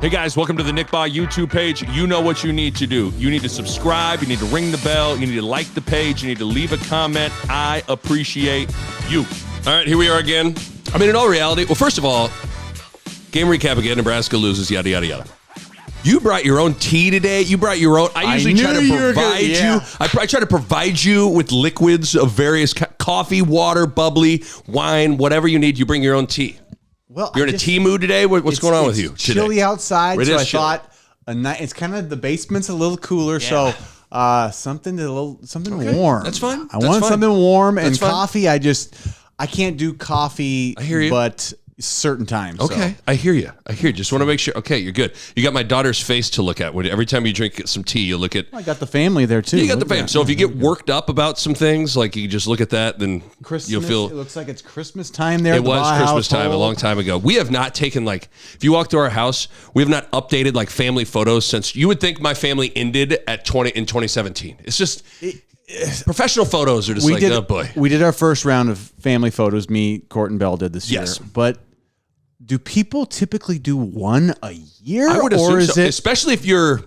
Hey guys, welcome to the Nick Bahe YouTube page. You know what you need to do. You need to subscribe, you need to ring the bell, you need to like the page, you need to leave a comment. I appreciate you. All right, here we are again. I mean, in all reality, well, first of all, game recap again, Nebraska loses, yada, yada, yada. You brought your own tea today. You brought your own. I usually try to provide you. I try to provide you with liquids of various coffee, water, bubbly, wine, whatever you need. You bring your own tea. Well, you're in a tea mood today. What's going on with you today? Chilly outside, so I chilly. thought it's kind of the basement's a little cooler, so something warm. That's fine. I want something warm and coffee. I can't do coffee. I hear you. But certain times. Okay, so. I hear you. Just want to make sure. Okay, you're good. You got my daughter's face to look at. Every time you drink some tea, you look at. I got the family there too. You got the family. So if you get worked up about some things, like you just look at that, then you'll feel. It looks like it's Christmas time there. It was Christmas time a long time ago. We have not taken if you walk through our house, we have not updated like family photos since. You would think my family ended in 2017. It's just. Professional photos are just oh boy. We did our first round of family photos. Me, Court, and Bell did this year. But do people typically do one a year? I would assume so. Especially if you're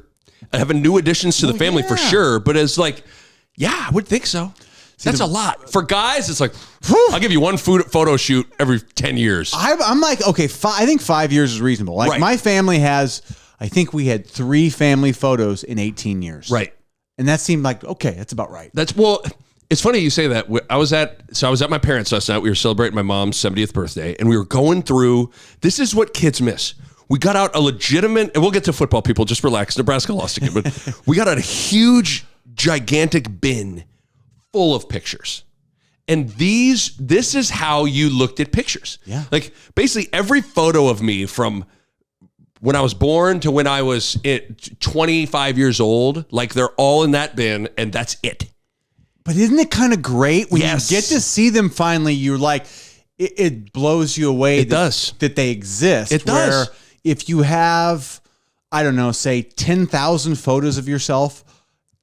having new additions to the family for sure. But it's I would think so. That's a lot. For guys, it's I'll give you one photo shoot every 10 years. I'm like, okay, I think 5 years is reasonable. My family has, I think we had 3 family photos in 18 years. Right. And that seemed like, okay, that's about right. It's funny you say that. I was at my parents' last night. We were celebrating my mom's 70th birthday, and we were going through, this is what kids miss. We got out a legitimate, and we'll get to football, people, just relax. Nebraska lost again, but we got out a huge, gigantic bin full of pictures. And this is how you looked at pictures. Yeah. Basically every photo of me from when I was born to when I was 25 years old, they're all in that bin, and that's it. But isn't it kind of great when you get to see them finally? You're like, it blows you away. It does. That they exist. It does. Where if you have, I don't know, say 10,000 photos of yourself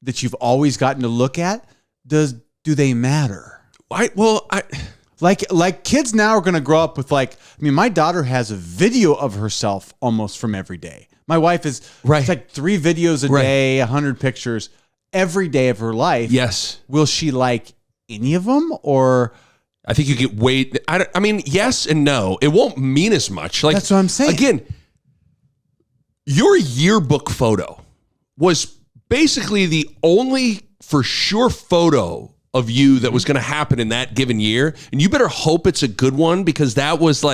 that you've always gotten to look at, do they matter? Like kids now are going to grow up with my daughter has a video of herself almost from every day. My wife is it's 3 videos a day, 100 pictures. Every day of her life. Yes. Will she like any of them, or? I think you get yes and no. It won't mean as much. That's what I'm saying. Again, your yearbook photo was basically the only for sure photo of you that was going to happen in that given year. And you better hope it's a good one, because that was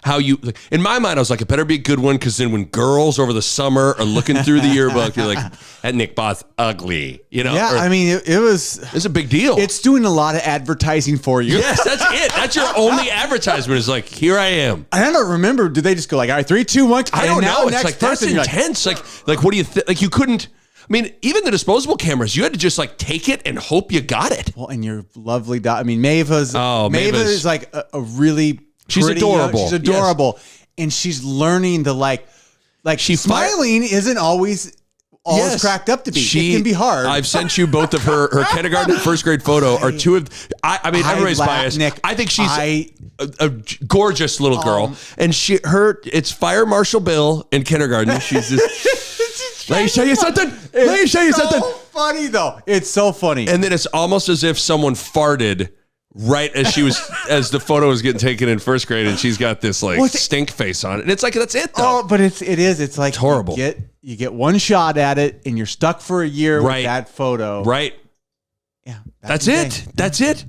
how you, in my mind, I was it better be a good one, because then when girls over the summer are looking through the yearbook, you're that Nick Bahe's ugly, Yeah, it's a big deal. It's doing a lot of advertising for you. Yes, that's it. That's your only advertisement is here I am. I don't remember. Do they just go all right, 3, 2, 1? I don't know. It's that's intense. What do you think? You couldn't. Even the disposable cameras, you had to just take it and hope you got it. Well, and your lovely daughter. Maeva is a really. She's adorable. She's adorable. Yes. And she's learning to she's smiling isn't always cracked up to be. It can be hard. I've sent you both of her kindergarten and first grade photo are two of, everybody's biased. Nick, I think she's a gorgeous little girl. And it's Fire Marshal Bill in kindergarten. She's just, let me show you something. Let me show you something. So funny though. It's so funny. And then it's almost as if someone farted right as as the photo was getting taken in first grade, and she's got this stink face on it, and it's that's it though. Oh, but it is. It's it's horrible. You get one shot at it, and you're stuck for a year with that photo. Right. Yeah. That's it. That's it.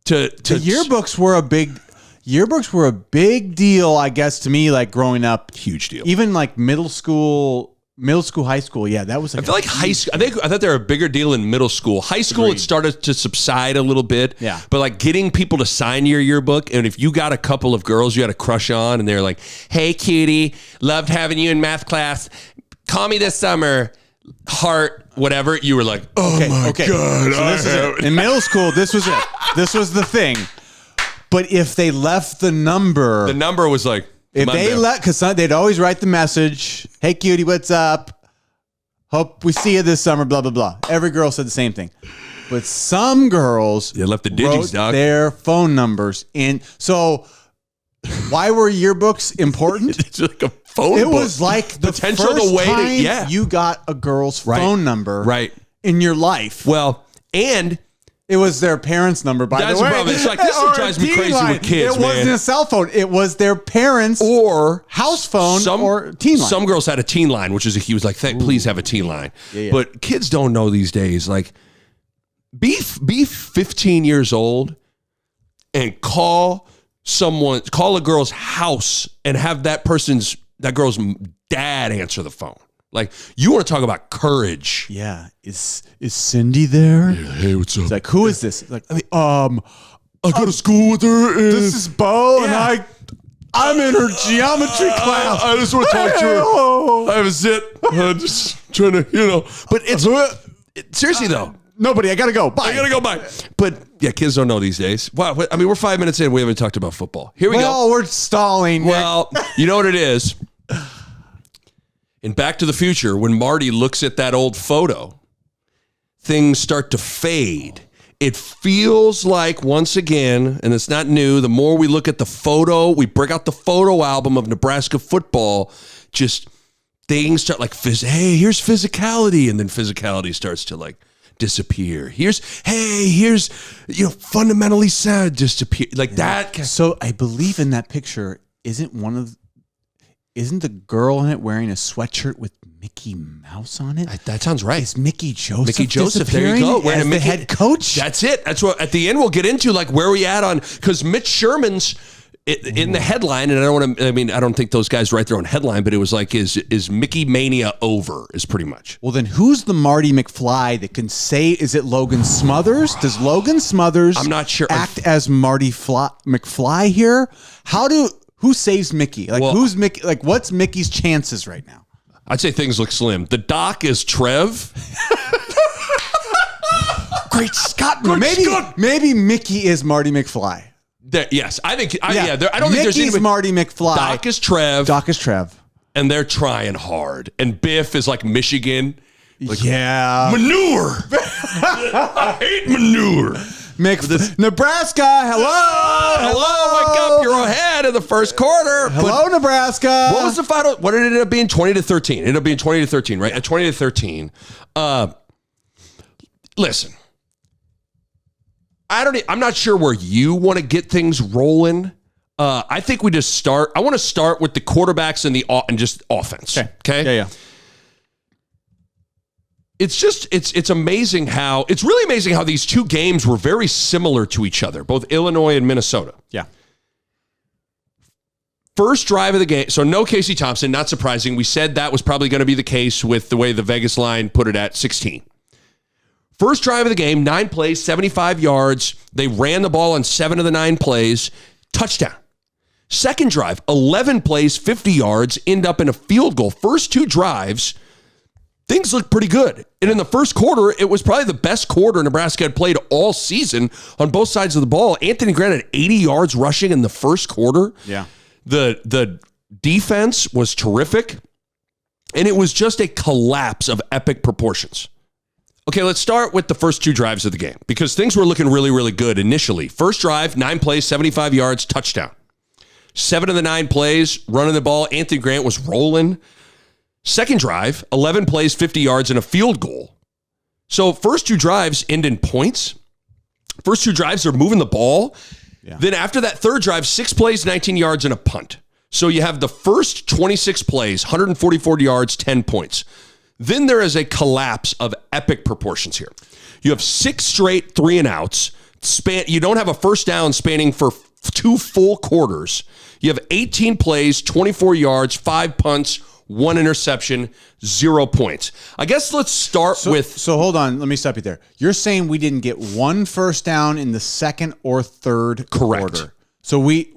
The yearbooks were a big deal, I guess, to me. Growing up, huge deal. Even middle school, high school. Yeah, that was. I feel high school. I thought they were a bigger deal in middle school. High school, it started to subside a little bit. Yeah. But getting people to sign your yearbook, and if you got a couple of girls you had a crush on, and they're like, "Hey, cutie, loved having you in math class. Call me this summer." Heart, whatever. You were like, "Oh my god!" So this is it. In middle school, this was it. This was the thing. But if they left the number was if they because they'd always write the message, "Hey, cutie, what's up? Hope we see you this summer." Blah blah blah. Every girl said the same thing, but some girls left the digits, wrote their phone numbers in. So, why were yearbooks important? It's a phone book. It was like the potential first the way time you got a girl's phone number in your life. Well, and it was their parents' number, by the way. That's the problem. It's like, this is what drives me crazy with kids, man. It wasn't a cell phone. It was their parents' or house phone or teen line. Some girls had a teen line, which is he was like, please have a teen line. Yeah. But kids don't know these days. Like, be 15 years old and call a girl's house and have that girl's dad answer the phone. Like, you want to talk about courage. Yeah. Is Cindy there? Yeah, hey, what's up? It's like, who is this? Like, I go to school with her. This is Bo, and I'm in her geometry class. I just want to talk to her. I have a zit. I'm just trying to, But seriously, though. Nobody, I got to go. Bye. I got to go, bye. But, yeah, kids don't know these days. Wow. I mean, we're 5 minutes in. We haven't talked about football. Here we go. Well, we're stalling. Well, you know what it is? In Back to the Future, when Marty looks at that old photo, things start to fade. It feels like, once again, and it's not new, the more we look at the photo, we break out the photo album of Nebraska football, just things start like, hey, here's physicality, and then physicality starts to like disappear. Here's fundamentally sad disappear. Like that. So I believe in that picture, isn't the girl in it wearing a sweatshirt with Mickey Mouse on it? That sounds right. Is Mickey Joseph Mickey Joseph, there you go. Wearing the head coach? That's it. That's what, at the end, we'll get into, like, where we at on, because Mitch Sherman's in the headline, and I don't think those guys write their own headline, but it was like, is Mickey Mania over, is pretty much. Well, then who's the Marty McFly that can say, is it Logan Smothers? Does Logan Smothers I'm not sure. act as Marty McFly here? Who saves Mickey? Like, who's Mickey? Like, what's Mickey's chances right now? I'd say things look slim. The doc is Trev. Great Scott! Maybe Mickey is Marty McFly. Yes, I think. I don't think there's Mickey's Marty McFly. Doc is Trev. And they're trying hard. And Biff is like Michigan. Like, manure. I hate manure. Nebraska, hello, wake up, you're ahead in the first quarter. Hello, Nebraska. What was the final? What did it end up being? 20-13. It ended up being 20-13, right? At 20-13. Listen, I'm not sure where you want to get things rolling. I think we just start. I want to start with the quarterbacks and just offense. Okay. Yeah. It's amazing how these two games were very similar to each other, both Illinois and Minnesota. Yeah. First drive of the game. So no Casey Thompson, not surprising. We said that was probably going to be the case with the way the Vegas line put it at 16. First drive of the game, 9 plays, 75 yards. They ran the ball on 7 of the 9 plays. Touchdown. Second drive, 11 plays, 50 yards, end up in a field goal. First 2 drives, things looked pretty good. And in the first quarter, it was probably the best quarter Nebraska had played all season on both sides of the ball. Anthony Grant had 80 yards rushing in the first quarter. Yeah. The defense was terrific. And it was just a collapse of epic proportions. Okay, let's start with the first 2 drives of the game because things were looking really, really good initially. First drive, 9 plays, 75 yards, touchdown. 7 of the 9 plays, running the ball. Anthony Grant was rolling. Second drive, 11 plays, 50 yards, and a field goal. So first 2 drives end in points. First 2 drives, they're moving the ball. Yeah. Then after that third drive, 6 plays, 19 yards, and a punt. So you have the first 26 plays, 144 yards, 10 points. Then there is a collapse of epic proportions here. You have 6 straight 3-and-outs. You don't have a first down spanning for 2 full quarters. You have 18 plays, 24 yards, 5 punts, 1 interception, 0 points. I guess let's start with... So hold on. Let me stop you there. You're saying we didn't get 1 first down in the second or third quarter. So we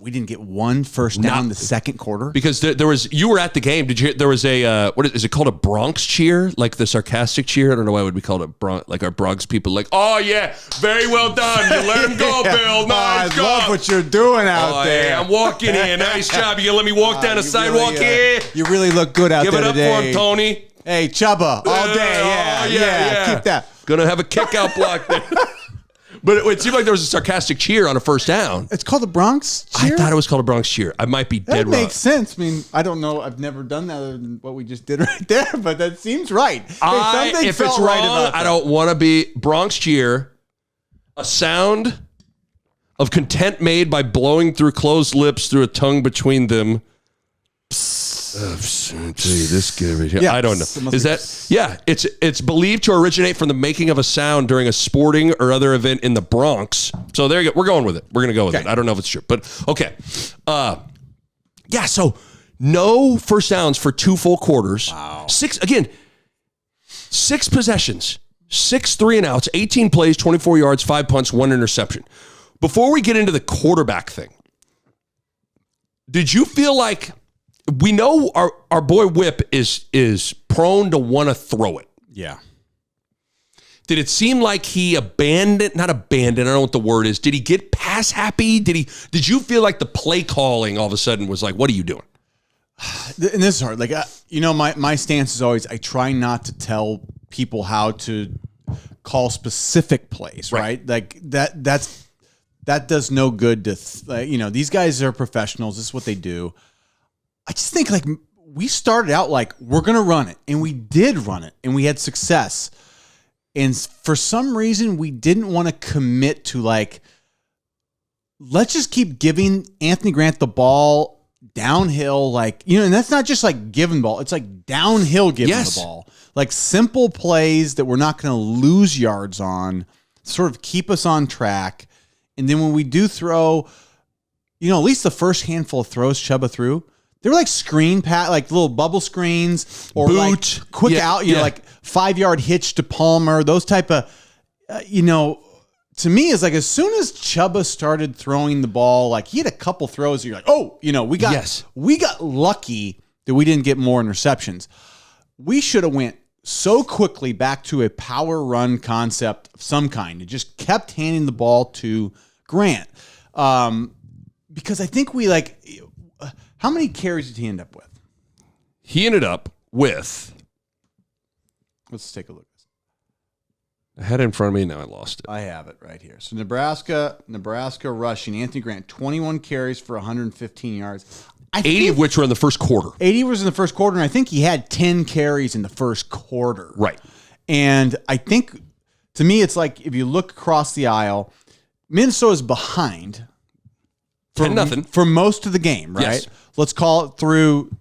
didn't get 1 first down in the second quarter? Because there was, you were at the game. Did you hear, there was a, what is it called, a Bronx cheer? Like the sarcastic cheer? I don't know why it would be called a Bronx, like our Bronx people, like, oh yeah, very well done. You let him go, Bill. Nice job. I love what you're doing out there. Yeah, I'm walking in. Nice job. You gonna let me walk down the sidewalk here? You really look good out there today. Give it up for him, Tony. Hey, Chubba, all day. Yeah. Keep that. Gonna have a kick out block there. But it seemed like there was a sarcastic cheer on a first down. It's called the Bronx cheer? I thought it was called a Bronx cheer. I might be dead wrong. That makes sense. I mean, I don't know. I've never done that other than what we just did right there, but that seems right. If it's wrong, I don't want to be Bronx cheer. A sound of content made by blowing through closed lips through a tongue between them. I don't know. Is that? Yeah, it's believed to originate from the making of a sound during a sporting or other event in the Bronx. So there you go. We're going with it. We're gonna go with it. I don't know if it's true, but okay. Yeah. So no first downs for 2 full quarters. Wow. 6 possessions, 6 3-and-outs, 18 plays, 24 yards, 5 punts, 1 interception. Before we get into the quarterback thing, did you feel like? We know our boy Whip is prone to want to throw it. Yeah. Did it seem like he not abandoned, I don't know what the word is. Did he get pass happy? Did you feel like the play calling all of a sudden was like, what are you doing? And this is hard. Like, my stance is always, I try not to tell people how to call specific plays, right? Like that does no good to, these guys are professionals. This is what they do. I just think like we started out like we're going to run it, and we did run it, and we had success. And for some reason, we didn't want to commit to like, let's just keep giving Anthony Grant the ball downhill. Like, and that's not just like giving the ball. It's like downhill giving the ball. Like simple plays that we're not going to lose yards on, sort of keep us on track. And then when we do throw, at least the first handful of throws Chuba threw, they were like screen like little bubble screens or boot, like quick out, like 5-yard hitch to Palmer, those type of, to me is like as soon as Chuba started throwing the ball, like he had a couple throws, you're like, oh, we got lucky that we didn't get more interceptions. We should have went so quickly back to a power run concept of some kind. It just kept handing the ball to Grant. Because I think we how many carries did he end up with? He ended up with. Let's take a look. I had it in front of me. Now I lost it. I have it right here. So Nebraska rushing. Anthony Grant, 21 carries for 115 yards. 80 of which were in the first quarter. 80 was in the first quarter, and I think he had 10 carries in the first quarter. Right. And I think, to me, it's like if you look across the aisle, Minnesota's behind. 10-0. For most of the game, right? Yes. Let's call it through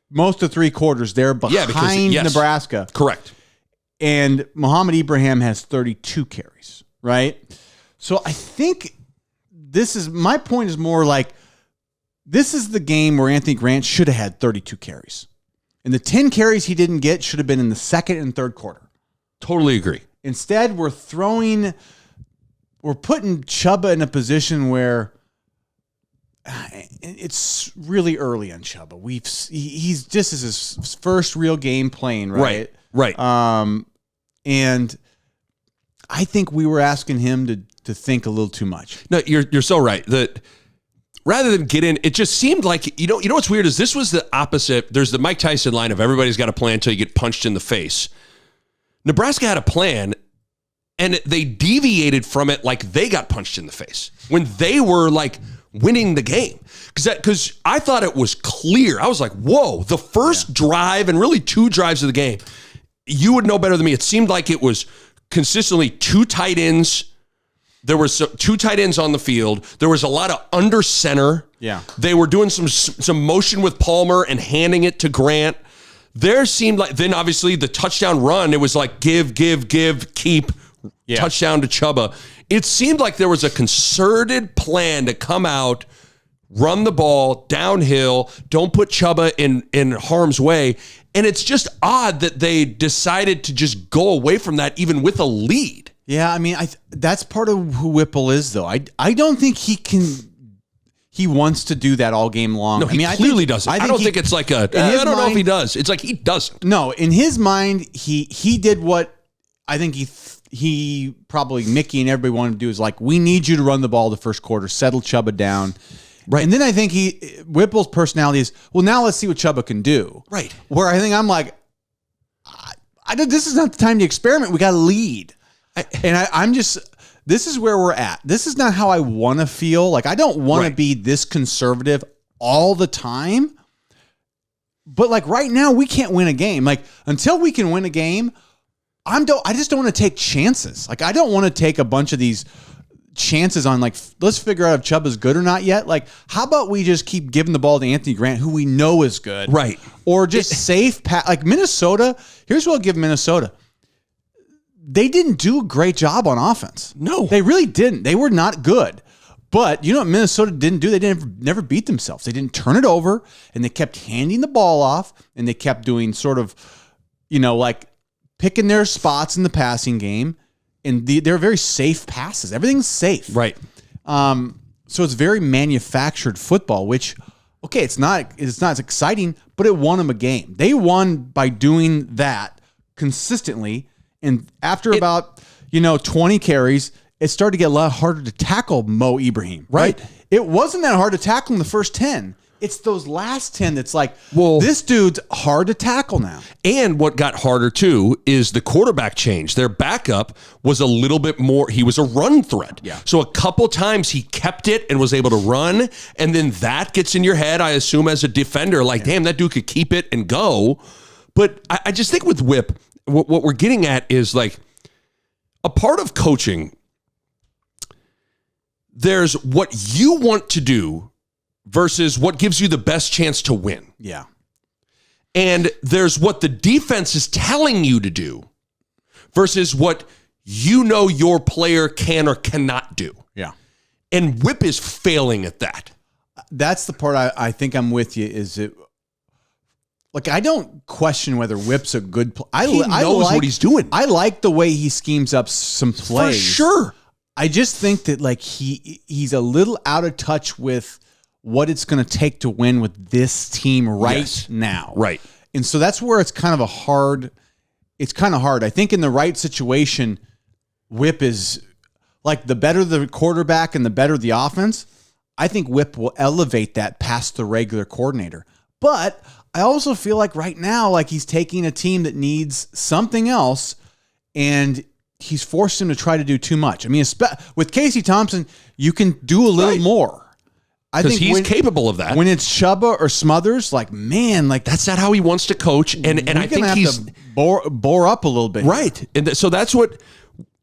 most of 3 quarters. They're behind Nebraska. Correct. And Muhammad Ibrahim has 32 carries, right? So I think my point is more like, this is the game where Anthony Grant should have had 32 carries. And the 10 carries he didn't get should have been in the second and third quarter. Totally agree. Instead, we're putting Chuba in a position where it's really early on Chuba. He's just his first real game playing, right? Right. And I think we were asking him to think a little too much. No, you're so right. That rather than get in, it just seemed like, you know what's weird is this was the opposite. There's the Mike Tyson line of everybody's got a plan until you get punched in the face. Nebraska had a plan, and they deviated from it like they got punched in the face when they were like winning the game. Because I thought it was clear. I was like, whoa, the first drive and really 2 drives of the game, you would know better than me. It seemed like it was consistently 2 tight ends. There was 2 tight ends on the field. There was a lot of under center. Yeah. They were doing some motion with Palmer and handing it to Grant. There seemed like, then obviously the touchdown run, it was like give, keep, touchdown to Chuba. It seemed like there was a concerted plan to come out, run the ball downhill, don't put Chuba in harm's way. And it's just odd that they decided to just go away from that even with a lead. Yeah, I mean, that's part of who Whipple is, though. I don't think he wants to do that all game long. No, he clearly doesn't. I don't think it's like I don't know if he does. It's like he doesn't. No, in his mind, he did what I think he probably Mickey and everybody wanted to do is like, we need you to run the ball the first quarter, settle Chuba down. Right. And then I think Whipple's personality is, well, now let's see what Chuba can do. Right. Where I think I'm like, this is not the time to experiment. We got to lead. I'm just, this is where we're at. This is not how I want to feel. Like, I don't want to be this conservative all the time. But like right now, we can't win a game. Like, until we can win a game, I just don't want to take chances. Like, I don't want to take a bunch of these chances on, like, let's figure out if Chuba's good or not yet. Like, how about we just keep giving the ball to Anthony Grant, who we know is good. Right. Or just safe pass. Like, Minnesota, here's what I'll give Minnesota. They didn't do a great job on offense. No. They really didn't. They were not good. But you know what Minnesota didn't do? They never beat themselves. They didn't turn it over, and they kept handing the ball off, and they kept doing sort of, like picking their spots in the passing game, and they're very safe passes. Everything's safe. Right. So it's very manufactured football, which, okay, it's not as exciting, but it won them a game. They won by doing that consistently, and after about 20 carries, it started to get a lot harder to tackle Mo Ibrahim. Right? It wasn't that hard to tackle in the first 10. It's those last 10 that's like, well, this dude's hard to tackle now. And what got harder, too, is the quarterback change. Their backup was a little bit more, he was a run threat. Yeah. So a couple times he kept it and was able to run, and then that gets in your head, I assume, as a defender, like, damn, that dude could keep it and go. But I just think with Whip, what we're getting at is, like, a part of coaching, there's what you want to do versus what gives you the best chance to win. Yeah. And there's what the defense is telling you to do versus what your player can or cannot do. Yeah. And Whip is failing at that. That's the part I think I'm with you. Is it like, I don't question whether Whip's a good player. He knows what he's doing. I like the way he schemes up some plays. For sure. I just think that, like, he's a little out of touch with what it's going to take to win with this team now. Right. And so that's where it's kind of hard. I think in the right situation, Whip is, like, the better the quarterback and the better the offense, I think Whip will elevate that past the regular coordinator. But I also feel like right now, like, he's taking a team that needs something else, and he's forced him to try to do too much. I mean, with Casey Thompson, you can do a little more. I think he's capable of that. When it's Chuba or Smothers, like, man, like, that's not how he wants to coach. And I think he's to bore up a little bit. Right. And so that's what,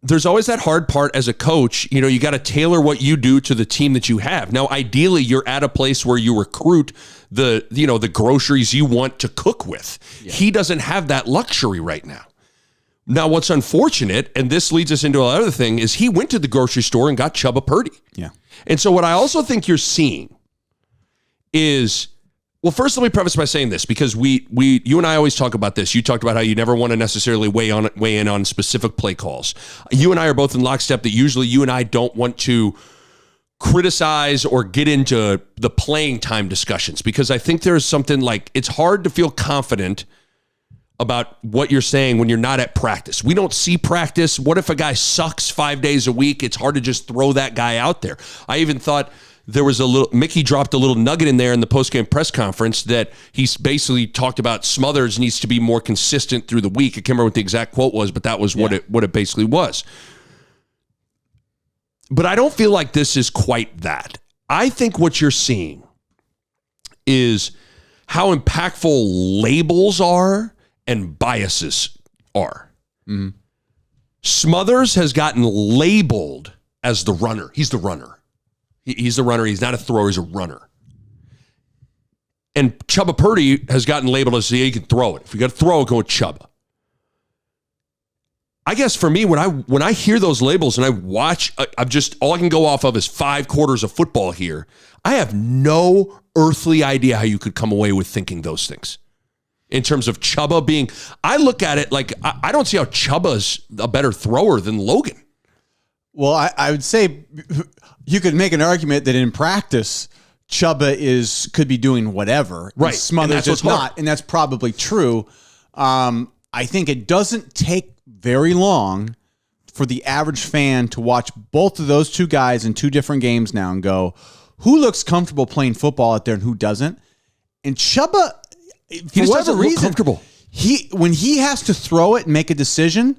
there's always that hard part as a coach. You got to tailor what you do to the team that you have. Now, ideally, you're at a place where you recruit the groceries you want to cook with. Yeah. He doesn't have that luxury right now. Now, what's unfortunate, and this leads us into another thing, is he went to the grocery store and got Chuba Purdy. Yeah. And so what I also think you're seeing is, well, first let me preface by saying this, because you and I always talk about this. You talked about how you never want to necessarily weigh in on specific play calls. You and I are both in lockstep that usually you and I don't want to criticize or get into the playing time discussions, because I think there's something like, it's hard to feel confident about what you're saying when you're not at practice. We don't see practice. What if a guy sucks 5 days a week? It's hard to just throw that guy out there. I even thought there was Mickey dropped a little nugget in there in the postgame press conference that he's basically talked about Smothers needs to be more consistent through the week. I can't remember what the exact quote was, but that was what it basically was. But I don't feel like this is quite that. I think what you're seeing is how impactful labels are and biases are. Mm-hmm. Smothers has gotten labeled as the runner. He's the runner. He's the runner. He's not a thrower. He's a runner. And Chuba Purdy has gotten labeled as, he can throw it. If you got to throw it, go with Chuba. I guess for me, when I hear those labels and I watch, all I can go off of is 5 quarters of football here. I have no earthly idea how you could come away with thinking those things. In terms of Chuba being, I look at it like, I don't see how Chuba's a better thrower than Logan. Well, I would say you could make an argument that in practice, Chuba could be doing whatever. Right. Smothers is not, and that's probably true. I think it doesn't take very long for the average fan to watch both of those two guys in 2 different games now and go, who looks comfortable playing football out there and who doesn't? And Chuba, he just doesn't look comfortable. When he has to throw it and make a decision,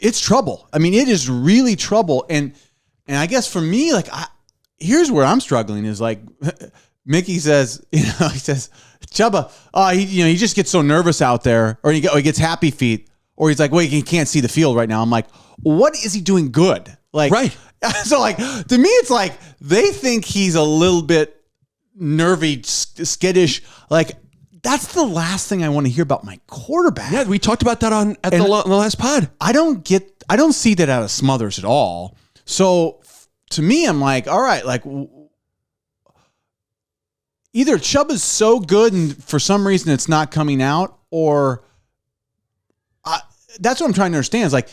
it's trouble. I mean, it is really trouble. And I guess for me, like, here's where I'm struggling is like Mickey says, he says, Chubba, he just gets so nervous out there, or he gets happy feet, or he's like, well, he can't see the field right now. I'm like, what is he doing good? Like, right. So like, to me, it's like they think he's a little bit nervy, skittish. Like, that's the last thing I want to hear about my quarterback. Yeah, we talked about that on the last pod. I don't see that out of Smothers at all. So to me, I'm like, all right, like either Chubba's so good and for some reason it's not coming out, or that's what I'm trying to understand is like,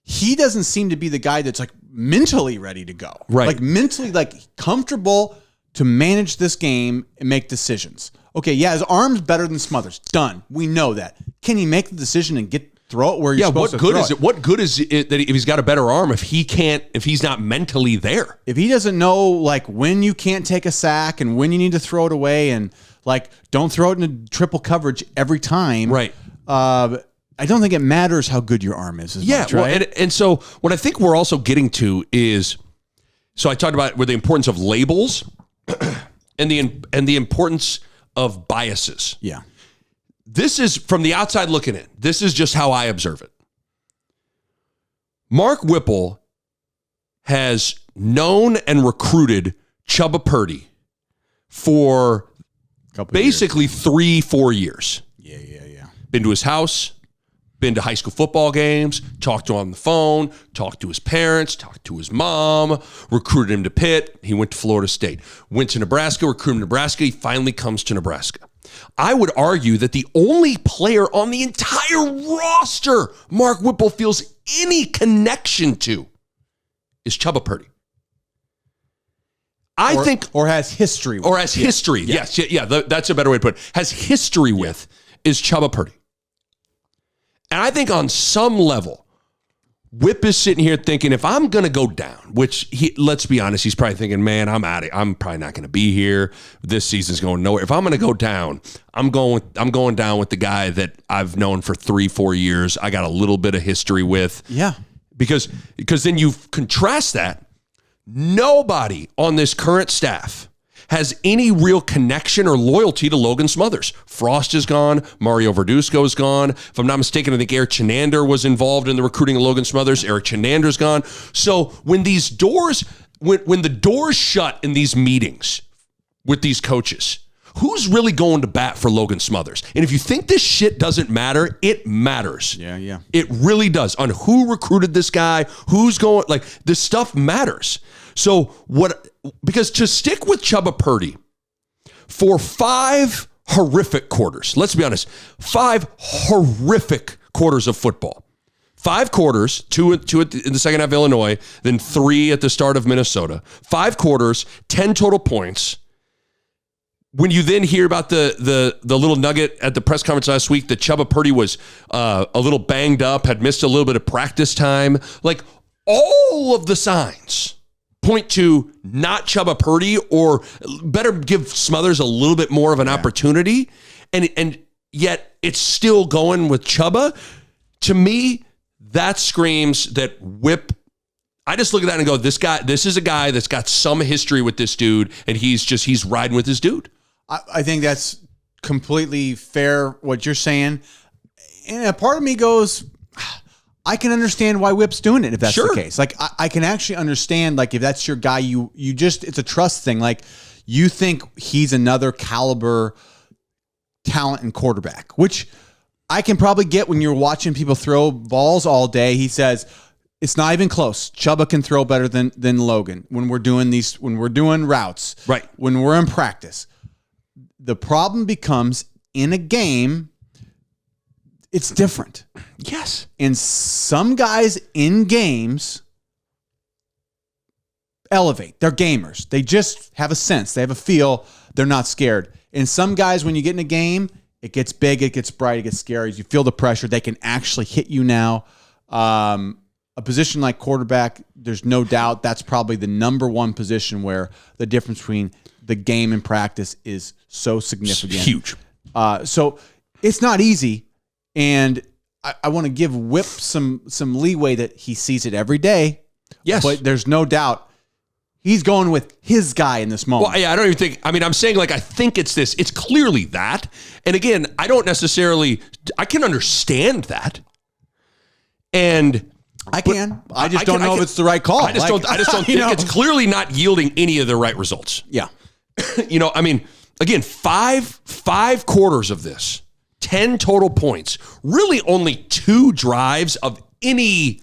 he doesn't seem to be the guy that's like mentally ready to go. Right. Like mentally like comfortable to manage this game and make decisions. Okay, yeah, his arm's better than Smothers. Done. We know that. Can he make the decision and throw it where you're supposed to throw it? Yeah, what good is it that if he's got a better arm if he's not mentally there? If he doesn't know like when you can't take a sack and when you need to throw it away and like don't throw it into triple coverage every time. Right. I don't think it matters how good your arm is as much, right? Well, and so what I think we're also getting to is, so I talked about the importance of labels and the importance of biases. Yeah. This is from the outside looking in. This is just how I observe it. Mark Whipple has known and recruited Chubba Purdy for basically 3-4 years. Yeah. Been to his house, been to high school football games, talked to him on the phone, talked to his parents, talked to his mom, recruited him to Pitt. He went to Florida State, went to Nebraska, recruited Nebraska. He finally comes to Nebraska. I would argue that the only player on the entire roster Mark Whipple feels any connection to is Chubba Purdy. I think, or has history with. Or has history. Yes. Yeah, that's a better way to put it. Has history with is Chubba Purdy. And I think on some level, Whip is sitting here thinking, if I'm going to go down, which let's be honest, he's probably thinking, man, I'm out of, I'm probably not going to be here. This season's going nowhere. If I'm going to go down, I'm going down with the guy that I've known for 3-4 years. I got a little bit of history with. Yeah. Because then you contrast that. Nobody on this current staff has any real connection or loyalty to Logan Smothers. Frost is gone. Mario Verduzco is gone. If I'm not mistaken, I think Eric Chenander was involved in the recruiting of Logan Smothers. Eric Chenander's gone. So when these doors, when the doors shut in these meetings with these coaches, who's really going to bat for Logan Smothers? And if you think this shit doesn't matter, it matters. Yeah. It really does. On who recruited this guy, who's going, like, this stuff matters. So because to stick with Chubba Purdy for 5 horrific quarters, let's be honest, 5 horrific quarters of football. 5 quarters, 2 in the second half of Illinois, then 3 at the start of Minnesota. 5 quarters, 10 total points. When you then hear about the little nugget at the press conference last week that Chubba Purdy was a little banged up, had missed a little bit of practice time, like all of the signs point to not Chubba Purdy, or better give Smothers a little bit more of an opportunity, and yet it's still going with Chubba. To me, that screams that Whip. I just look at that and go, this is a guy that's got some history with this dude, and he's riding with his dude. I think that's completely fair what you're saying. And a part of me goes, I can understand why Whip's doing it if that's the case. Like, I can actually understand, like, if that's your guy, you just, it's a trust thing. Like, you think he's another caliber talent and quarterback, which I can probably get when you're watching people throw balls all day. He says, it's not even close. Chubba can throw better than Logan when we're doing routes, right? When we're in practice. The problem becomes in a game, it's different. Yes. And some guys in games elevate. They're gamers. They just have a sense. They have a feel. They're not scared. And some guys, when you get in a game, it gets big, it gets bright, it gets scary. You feel the pressure. They can actually hit you now. A position like quarterback, there's no doubt that's probably the number one position where the difference between the game and practice is so significant. It's huge. So it's not easy. And I want to give Whip some leeway that he sees it every day. Yes. But there's no doubt he's going with his guy in this moment. Well, yeah, I don't even think, I mean, I'm saying like, I think it's this. It's clearly that. And again, I can understand that. And I just don't know if it's the right call. I just don't think it's clearly not yielding any of the right results. Yeah. I mean, again, five quarters of this, 10 total points, really only 2 drives of any.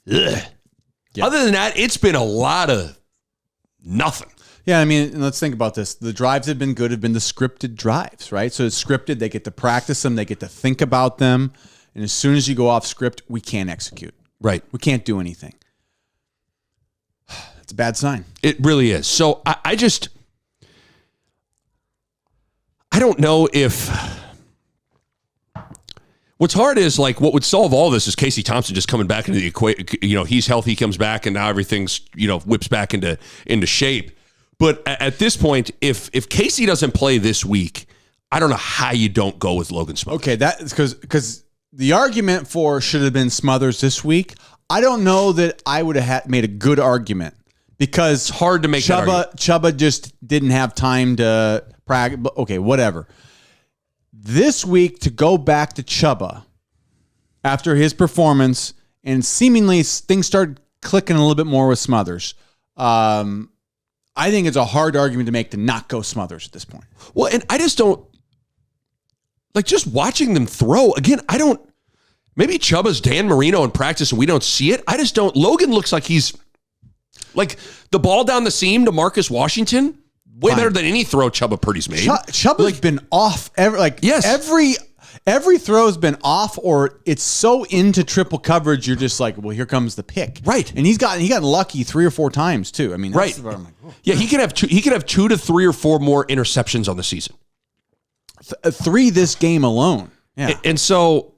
Yeah. Other than that, it's been a lot of nothing. Yeah, I mean, let's think about this. The drives have been good, have been the scripted drives, right? So it's scripted. They get to practice them. They get to think about them. And as soon as you go off script, we can't execute. Right. We can't do anything. It's a bad sign. It really is. So I don't know if what's hard is like what would solve all this is Casey Thompson just coming back into the equation. He's healthy, he comes back, and now everything's whips back into shape. But at this point, if Casey doesn't play this week, I don't know how you don't go with Logan Smothers. Okay, that's because the argument for should have been Smothers this week. I don't know that I would have made a good argument because it's hard to make that argument. Chuba just didn't have time to practice. Okay, whatever. This week to go back to Chuba after his performance and seemingly things started clicking a little bit more with Smothers. I think it's a hard argument to make to not go Smothers at this point. Well, and I just don't. Like, just watching them throw, again, maybe Chuba's Dan Marino in practice and we don't see it. I just don't. Logan looks like he's, like, the ball down the seam to Marcus Washington, way better than any throw Chuba Purdy's made. Chuba's been off. Every throw's been off, or it's so into triple coverage, you're just like, well, here comes the pick. Right. And he got lucky 3 or 4 times, too. I mean, right. Yeah, he can have 2 to 3 or 4 more interceptions on the season. 3 this game alone. Yeah. And so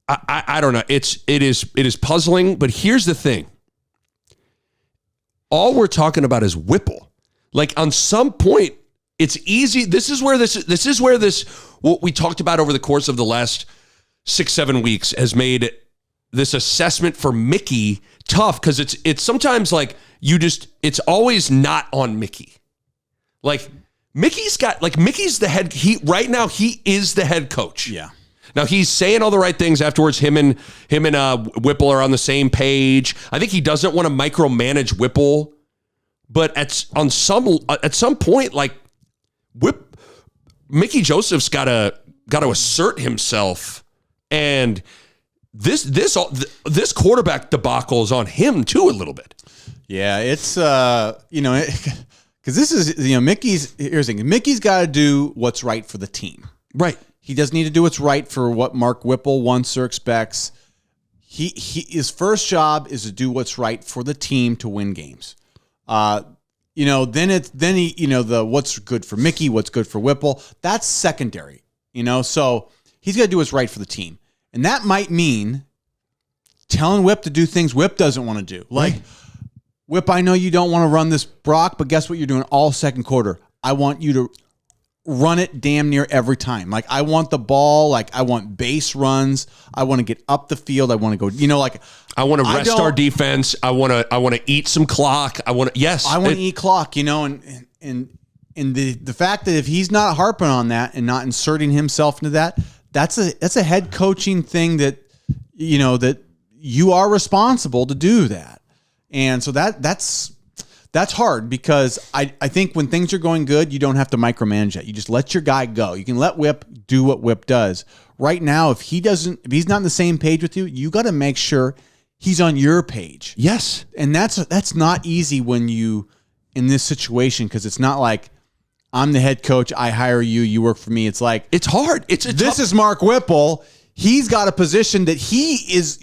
I don't know. It is puzzling, but here's the thing. All we're talking about is Whipple. Like, on some point, it's easy. This is where what we talked about over the course of the last 6-7 weeks has made this assessment for Mickey tough, because it's sometimes like it's always not on Mickey. Like, Mickey's the head. Right now he is the head coach. Yeah. Now he's saying all the right things afterwards. Him and Whipple are on the same page. I think he doesn't want to micromanage Whipple, but at some point, like, Mickey Joseph's got to assert himself, and this quarterback debacle is on him too a little bit. Yeah, it's because this is, Mickey's, here's the thing. Mickey's got to do what's right for the team. Right. He doesn't need to do what's right for what Mark Whipple wants or expects. His first job is to do what's right for the team to win games. Then what's good for Mickey, what's good for Whipple, that's secondary. So he's got to do what's right for the team. And that might mean telling Whip to do things Whip doesn't want to do. Like, right. Whip, I know you don't want to run this Brock, but guess what you're doing all second quarter? I want you to run it damn near every time. Like, I want the ball. Like, I want base runs. I want to get up the field. I want to go, I want to rest our defense. I want to eat some clock. I want to eat clock, and the fact that if he's not harping on that and not inserting himself into that, that's a head coaching thing that you are responsible to do that. And so that's hard, because I think when things are going good, you don't have to micromanage that. You just let your guy go. You can let Whip do what Whip does. Right now, if he's not on the same page with you, you got to make sure he's on your page. Yes. And that's not easy when you in this situation, because it's not like I'm the head coach, I hire you, you work for me. It's like, it's hard. This is Mark Whipple. He's got a position that he is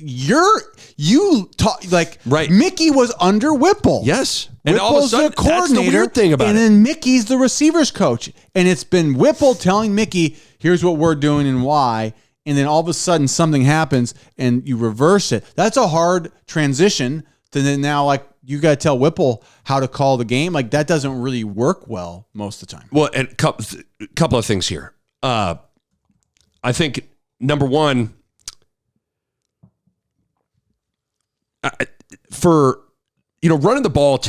right. Mickey was under Whipple. Yes. And all of a sudden, the coordinator, that's the weird thing about and then Mickey's the receivers coach. And it's been Whipple telling Mickey, here's what we're doing and why. And then all of a sudden something happens and you reverse it. That's a hard transition to then now, like, you got to tell Whipple how to call the game. Like, that doesn't really work well most of the time. Well, and couple of things here. I think, number one, for, running the ball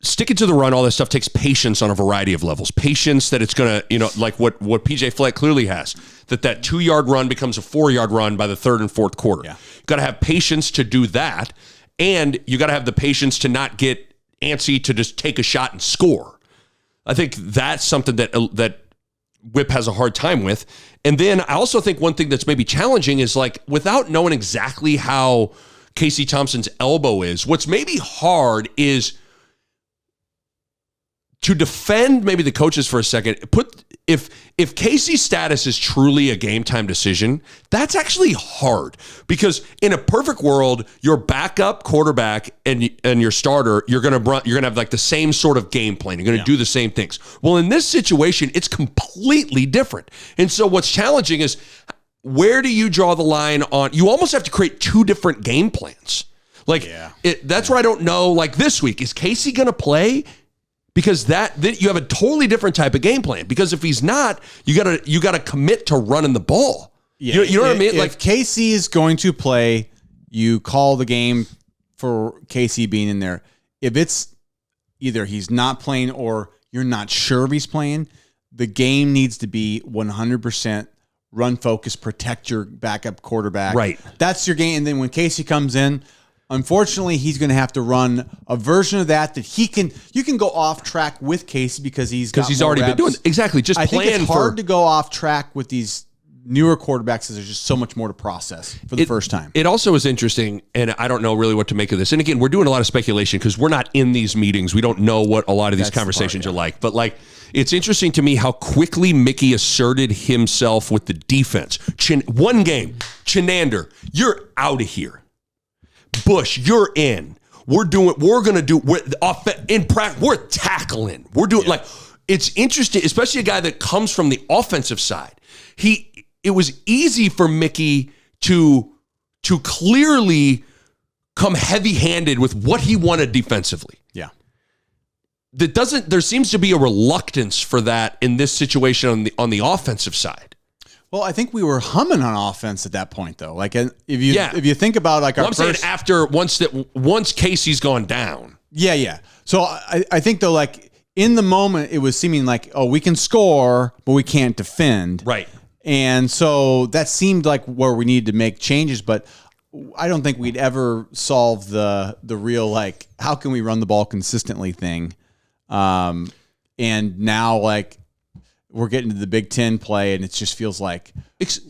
sticking to the run, all this stuff takes patience on a variety of levels. Patience that it's going to, like what PJ Fleck clearly has, that 2-yard run becomes a 4-yard run by the third and fourth quarter. Yeah. You got to have patience to do that. And you got to have the patience to not get antsy to just take a shot and score. I think that's something that Whip has a hard time with. And then I also think one thing that's maybe challenging is like, without knowing exactly how Casey Thompson's elbow is, what's maybe hard is to defend maybe the coaches for a second. If Casey's status is truly a game time decision, that's actually hard, because in a perfect world, your backup quarterback and your starter, you're gonna have like the same sort of game plan. You're gonna do the same things. Well, in this situation, it's completely different. And so what's challenging is, where do you draw the line on? You almost have to create two different game plans. That's where I don't know. Like this week, is Casey gonna play? Because that you have a totally different type of game plan. Because if he's not, you gotta commit to running the ball. Yeah, you know what I mean? If Casey is going to play, you call the game for Casey being in there. If it's either he's not playing or you're not sure if he's playing, the game needs to be 100% run focus, protect your backup quarterback. Right. That's your game. And then when Casey comes in, unfortunately, he's going to have to run a version of that you can go off track with Casey because he's already been doing it. Exactly. Just I think it's hard to go off track with these newer quarterbacks because there's just so much more to process for the first time. It also is interesting, and I don't know really what to make of this. And again, we're doing a lot of speculation because we're not in these meetings. We don't know what a lot of these conversations are like. But it's interesting to me how quickly Mickey asserted himself with the defense. One game, Chinander, you're out of here. Bush, you're in. We're tackling. We're doing it's interesting, especially a guy that comes from the offensive side. It was easy for Mickey to clearly come heavy-handed with what he wanted defensively. Yeah. There seems to be a reluctance for that in this situation on the offensive side. Well, I think we were humming on offense at that point, though. If you think about I'm saying after once Casey's gone down. Yeah. So I think though, in the moment, it was seeming like, oh, we can score, but we can't defend. Right. And so that seemed like where we needed to make changes, but I don't think we'd ever solve the real how can we run the ball consistently thing. And now we're getting to the Big Ten play, and it just feels like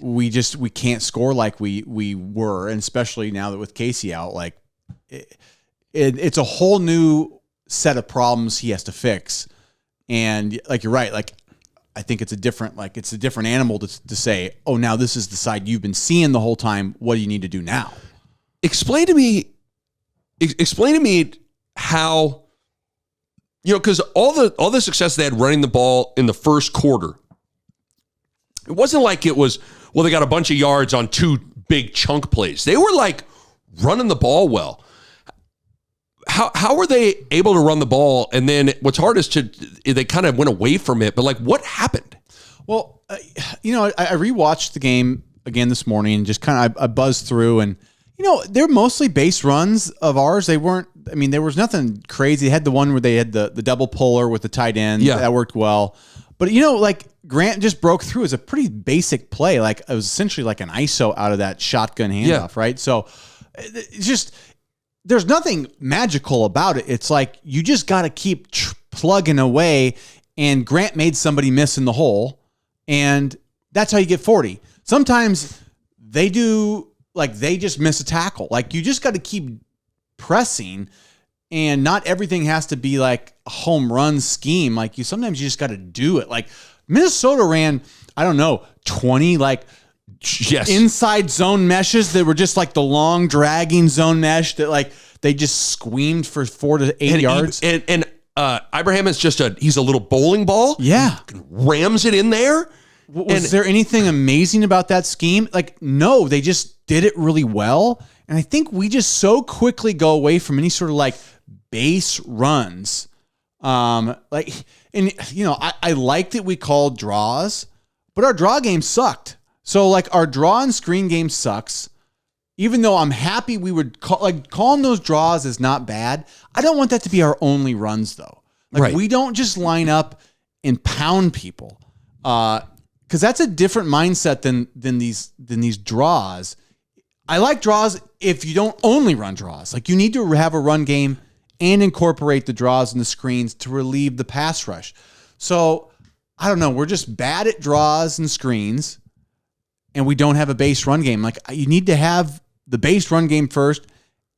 we can't score like we were, and especially now that with Casey out, it's a whole new set of problems he has to fix. And you're right, I think it's a different animal to say, oh, now this is the side you've been seeing the whole time. What do you need to do now? Explain to me how. Because all the success they had running the ball in the first quarter, it wasn't like it was, well, they got a bunch of yards on two big chunk plays. They were running the ball well. How were they able to run the ball? And then what's hard is they kind of went away from it. But what happened? Well, I rewatched the game again this morning and just kind of I buzzed through, and they're mostly base runs of ours. They weren't. I mean, there was nothing crazy. They had the one where they had the double puller with the tight end. Yeah. That worked well. But, Grant just broke through as a pretty basic play. It was essentially like an ISO out of that shotgun handoff, right? So it's just, there's nothing magical about it. It's you just got to keep plugging away, and Grant made somebody miss in the hole, and that's how you get 40. Sometimes they do, they just miss a tackle. You just got to keep pressing, and not everything has to be a home run scheme. Sometimes you just got to do it. Minnesota ran, I don't know, 20 inside zone meshes that were just the long dragging zone mesh that they just screamed for 4 to 8 yards. And Ibrahim is he's a little bowling ball. Yeah. Rams it in there. Was there anything amazing about that scheme? No, they just did it really well. And I think we just so quickly go away from any sort of base runs. I liked that we called draws, but our draw game sucked. So our draw and screen game sucks. even though I'm happy we would calling those draws is not bad. I don't want that to be our only runs though. Like we don't just line up and pound people. Because that's a different mindset than these draws. I like draws if you don't only run draws. Like you need to have a run game and incorporate the draws and the screens to relieve the pass rush. So I don't know. We're just bad at draws and screens, and we don't have a base run game. Like you need to have the base run game first,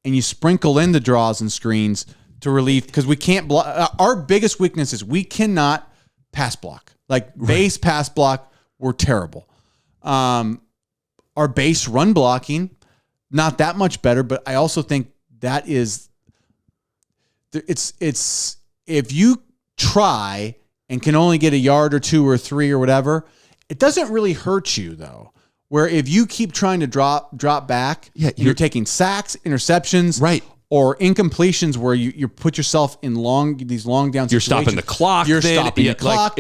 and you sprinkle in the draws and screens to relieve, because we can't block. Our biggest weakness is we cannot pass block. Like base pass block, we're terrible. Our base run blocking, not that much better, but I also think that is it's if you try and can only get a yard or 2 or 3 or whatever, it doesn't really hurt you though. Where if you keep trying to drop back, you're taking sacks, interceptions, right, or incompletions where you put yourself in these long down situations. You're stopping the clock. You're stopping the clock.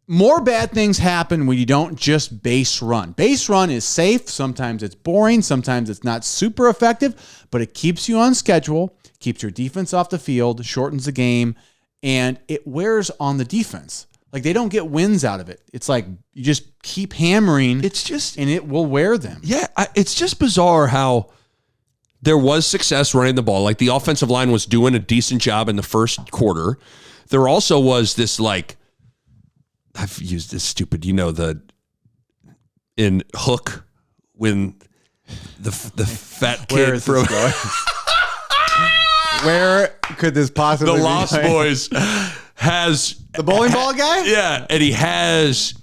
More bad things happen when you don't just base run. Base run is safe. Sometimes it's boring. Sometimes it's not super effective, but it keeps you on schedule, keeps your defense off the field, shortens the game, and it wears on the defense. Like they don't get wins out of it. It's like you just keep hammering. And it will wear them. Yeah, it's just bizarre how there was success running the ball. Like the offensive line was doing a decent job in the first quarter. There also was this like, I've used this stupid, in Hook when the fat kid from where could this possibly the be? Lost Boys has the bowling ball guy? Yeah, and he has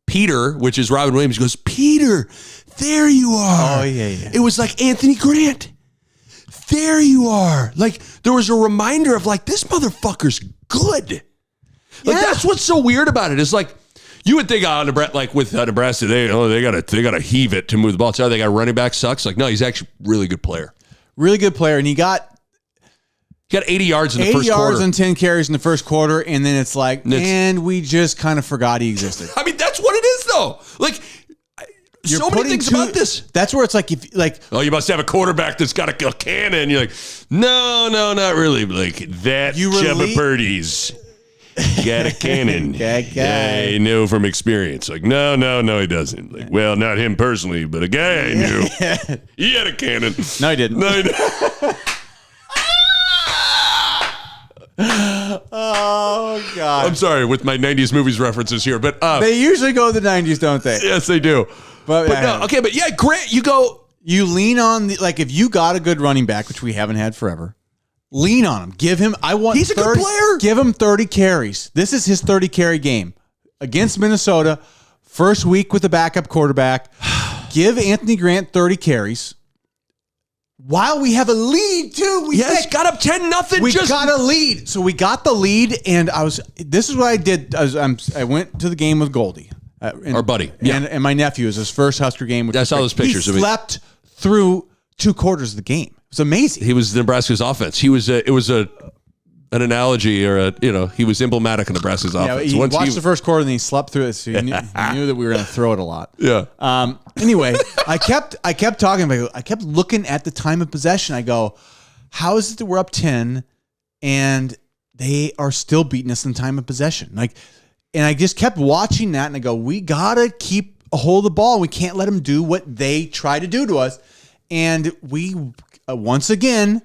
Peter, which is Robin Williams, goes, Peter, there you are. Oh, yeah. It was like Anthony Grant. There you are. Like there was a reminder of like, this motherfucker's good. Like that's what's so weird about it. Is like you would think with Nebraska, they gotta heave it to move the ball. So they got a running back sucks. Like no, he's actually a really good player. Really good player, and he got 80 yards in the first quarter. 80 yards and 10 carries in the first quarter, and then it's like, and we just kind of forgot he existed. I mean, that's what it is, though. Like so many things about this. That's where it's like, you must have a quarterback that's got a cannon. You're like, no, not really. Like that Chubba Purdy's got a cannon. I know from experience. Like, no, he doesn't. Like, well, not him personally, but a guy I knew. He had a cannon. No, he didn't. Oh, God. I'm sorry with my 90s movies references here, but they usually go to the 90s, don't they? Yes, they do. But Grant, you lean on if you got a good running back, which we haven't had forever. Lean on him. He's a good player. Give him 30 carries. This is his 30 carry game against Minnesota. First week with the backup quarterback. Give Anthony Grant 30 carries. While we have a lead too. Got up 10-0. We got a lead. So we got the lead, and this is what I did. I went to the game with Goldie. Our buddy. And my nephew. It was his first Husker game. I saw those pictures. He slept through 2 quarters of the game. It's amazing. He was Nebraska's offense. It was an analogy, or he was emblematic of Nebraska's offense. He watched the first quarter and he slept through it, so he knew that we were going to throw it a lot. Yeah. Anyway, I kept talking about. I kept looking at the time of possession. I go, how is it that we're up 10 and they are still beating us in time of possession? And I just kept watching that, and I go, we gotta keep a hold of the ball. We can't let them do what they try to do to us. And we, once again,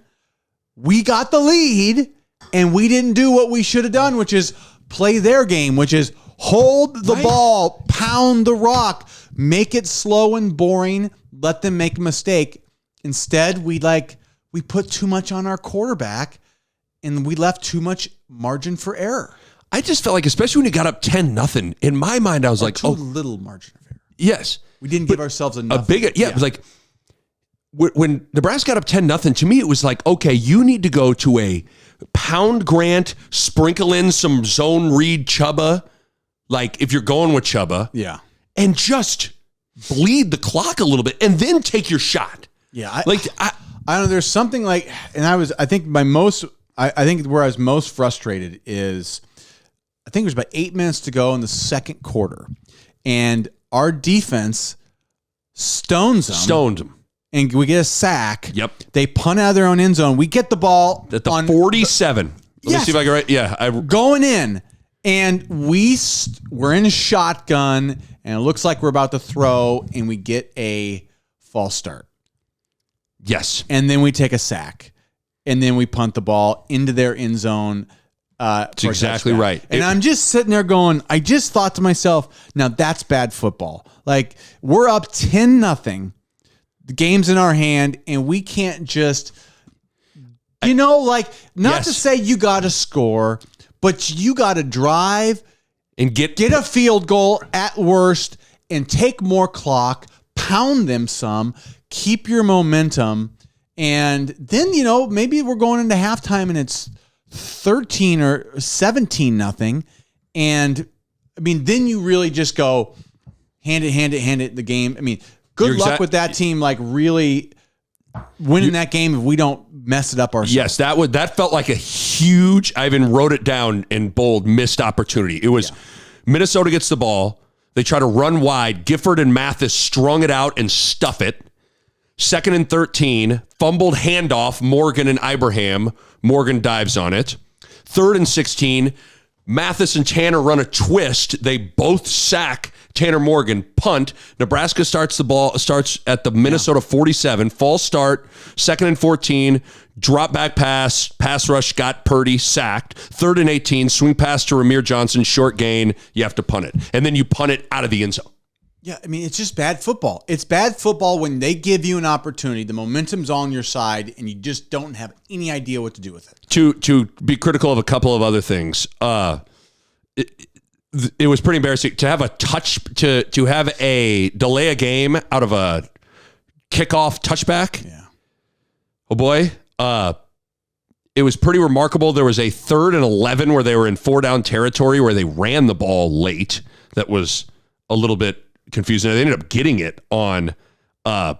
we got the lead, and we didn't do what we should have done, which is play their game, which is hold the ball, pound the rock, make it slow and boring, let them make a mistake. Instead, we put too much on our quarterback, and we left too much margin for error. I just felt like, especially when he got up 10-0, in my mind, I was like, too little margin of error. Yes. We didn't give ourselves enough. It was like, when Nebraska got up 10-0, to me, it was like, okay, you need to go to a pound Grant, sprinkle in some zone read Chubba, like if you're going with Chubba. Yeah. And just bleed the clock a little bit and then take your shot. Yeah. I don't know. There's something like, and I think where I was most frustrated is, I think there's about 8 minutes to go in the second quarter, and our defense stoned them and we get a sack. Yep. They punt out of their own end zone. We get the ball At the 47. Let me see if I can write. Yeah. Going in, and we're in a shotgun, and it looks like we're about to throw, and we get a false start. Yes. And then we take a sack, and then we punt the ball into their end zone. That's exactly right. And I'm just sitting there going, I just thought to myself, now that's bad football. Like, we're up 10-0. The game's in our hand, and we can't just, not to say you got to score, but you got to drive and get a field goal at worst and take more clock, pound them some, keep your momentum. And then, maybe we're going into halftime and it's 13 or 17-0. And then you really just go hand it the game. Good luck with that team, really winning that game if we don't mess it up ourselves. Yes, that felt like a huge, I even wrote it down in bold, missed opportunity. It was Minnesota gets the ball. They try to run wide. Gifford and Mathis strung it out and stuff it. 2nd and 13, fumbled handoff, Morgan and Ibrahim. Morgan dives on it. 3rd and 16, Mathis and Tanner run a twist. They both sack Tanner Morgan, punt. Nebraska starts at the Minnesota 47, false start. 2nd and 14, drop back pass rush, got Purdy, sacked. 3rd and 18, swing pass to Ramir Johnson, short gain. You have to punt it. And then you punt it out of the end zone. Yeah, it's just bad football. It's bad football when they give you an opportunity, the momentum's on your side, and you just don't have any idea what to do with it. To be critical of a couple of other things, it was pretty embarrassing to have to have a delay a game out of a kickoff touchback. Yeah. Oh boy. It was pretty remarkable. There was a 3rd and 11 where they were in 4-down territory where they ran the ball late. That was a little bit confusing. They ended up getting it on, I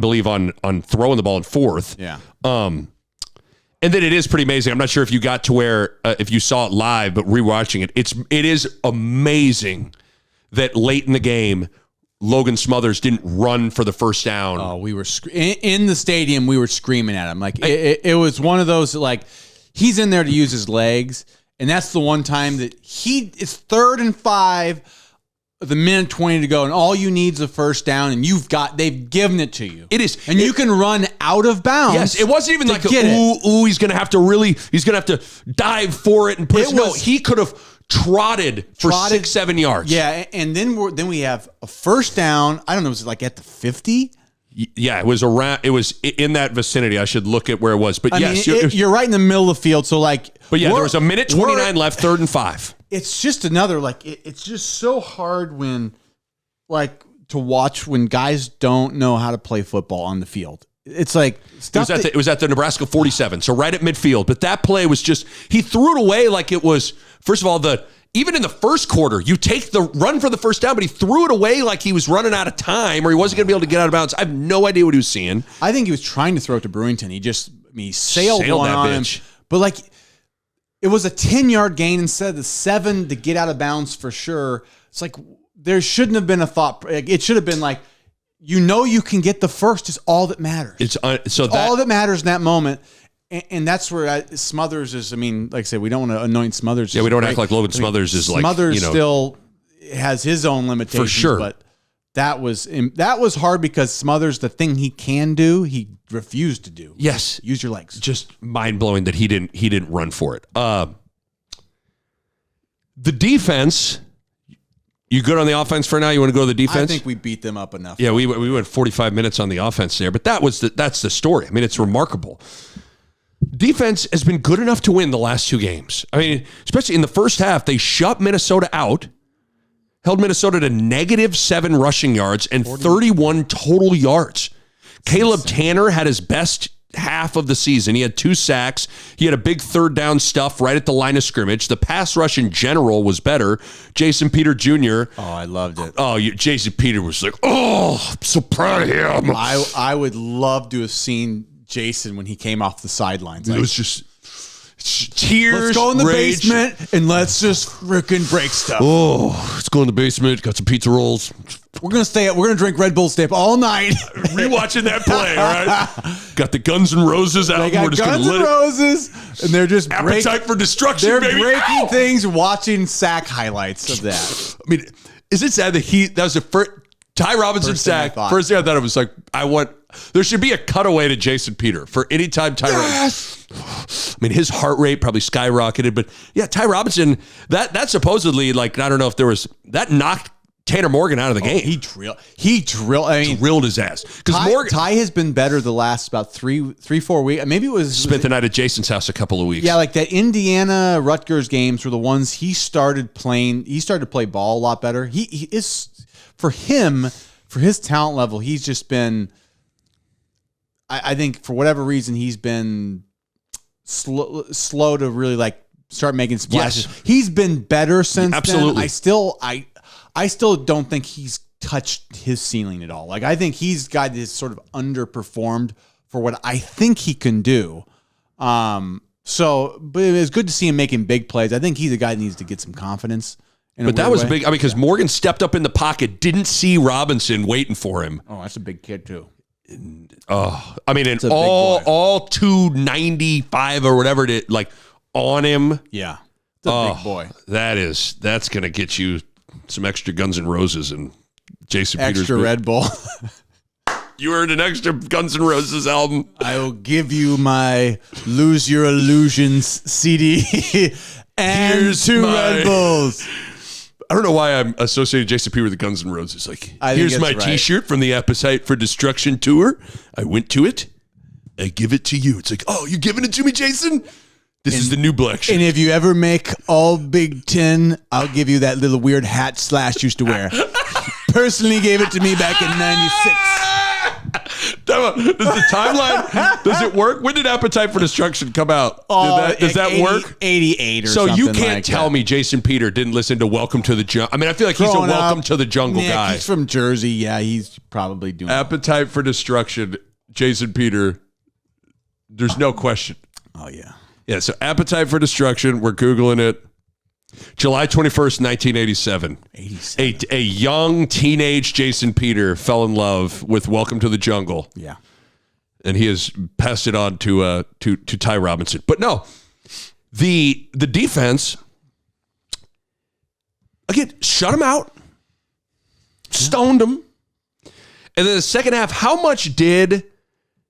believe on throwing the ball in 4th. Yeah. And then it is pretty amazing. I'm not sure if you got to where, if you saw it live, but rewatching it, it is amazing that late in the game, Logan Smothers didn't run for the first down. Oh, we were in the stadium. We were screaming at him. It was one of those he's in there to use his legs, and that's the one time that it's 3rd and 5. The minute 20 to go, and all you need is a first down, and they've given it to you. It is. And you can run out of bounds. Yes, it wasn't even like, he's going to have to dive for it and put it. No, he could have trotted for 6-7 yards. Yeah, and then we have a first down. I don't know, was it at the 50? Yeah, it was in that vicinity. I should look at where it was. But you're right in the middle of the field, so But yeah, there was a minute 29 left, 3rd and 5. It's just another it's just so hard when to watch when guys don't know how to play football on the field. It's it was at the Nebraska 47, so right at midfield. But that play was just, he threw it away like it was, first of all, even in the first quarter, you take the run for the first down, but he threw it away like he was running out of time or he wasn't going to be able to get out of bounds. I have no idea what he was seeing. I think he was trying to throw it to Brewington. He sailed one on him. But it was a 10-yard gain instead of the 7 to get out of bounds for sure. It's there shouldn't have been a thought. It should have been you can get the first is all that matters. All that matters in that moment. And that's where Smothers is. Like I said, we don't want to anoint Smothers. Yeah, we don't act like Logan Smothers is Smothers still has his own limitations. For sure. But that was hard because Smothers, the thing he can do, he refused to do. Yes. Use your legs. Just mind-blowing that he didn't run for it. The defense, you good on the offense for now? You want to go to the defense? I think we beat them up enough. Yeah, we went 45 minutes on the offense there, but that's the story. It's remarkable. Defense has been good enough to win the last 2 games. Especially in the first half, they shut Minnesota out, held Minnesota to -7 rushing yards and 31 total yards. Caleb Tanner had his best half of the season. He had 2 sacks. He had a big 3rd down stuff right at the line of scrimmage. The pass rush in general was better. Jason Peter Jr. Oh, I loved it. Oh, Jason Peter was I'm so proud of him. I would love to have seen Jason when he came off the sidelines. It was just tears. Let's go in the rage. basement and let's just freaking break stuff. Oh, let's go in the basement. Got some pizza rolls. We're gonna drink Red Bull, stay up all night. Rewatching that play, all right? Got the Guns N' Roses out. They got Guns N' Roses, and they're just Appetite for Destruction, They're baby. breaking things, watching sack highlights of that. I mean, is it sad that that was the first Ty Robinson sack? First thing I thought it was like, there should be a cutaway to Jason Peter for any time Ty Robinson. I mean, his heart rate probably skyrocketed, but yeah, Ty Robinson, that supposedly, like, I don't know if there was, that knocked Tanner Morgan out of the game. He drilled. I mean, drilled his ass. Because Ty has been better the last about 3-4 weeks. Maybe it was spent the night at Jason's house a couple of weeks. Yeah, like that Indiana Rutgers games were the ones he started playing. He started to play ball a lot better. He is, for his talent level, he's just been. I think for whatever reason he's been slow to really like start making splashes. Yes. He's been better since Absolutely. then. I still don't think he's touched his ceiling at all. Like, I think he's got this sort of underperformed for what I think he can do. But it was good to see him making big plays. I think he's a guy that needs to get some confidence. But that was big. I mean, because Morgan stepped up in the pocket, didn't see Robinson waiting for him. Oh, that's a big kid too. I mean, and all 295 or whatever it is, like on him. Yeah, it's a big boy. That's gonna get you some extra Guns N' Roses and Jason Peters. Extra Red Bull. You earned an extra Guns N' Roses album. I will give you my Lose Your Illusions CD and Here's 2 Red Bulls. I don't know why I'm associating Jason Peters with the Guns N' Roses. Like, here's my T-shirt from the Appetite for Destruction tour. I went to it. I give it to you. It's like, oh, you giving it to me, Jason? This is the new black shirt. And if you ever make all Big Ten, I'll give you that little weird hat Slash used to wear. Personally gave it to me back in 96. Does the timeline, does it work? When did Appetite for Destruction come out? Does that work? 88 or so something. So you can't tell me Jason Peter didn't listen to Welcome to the Jungle. I mean, I feel like he's a Welcome to the Jungle guy. He's from Jersey. Yeah, he's probably doing Appetite for Destruction, Jason Peter. There's no question. Oh, yeah. Yeah, so Appetite for Destruction, we're Googling it. July 21st, 1987. A young teenage Jason Peter fell in love with Welcome to the Jungle. Yeah. And he has passed it on to Ty Robinson. But no, the defense, again, shut him out, stoned him. And then the second half, how much did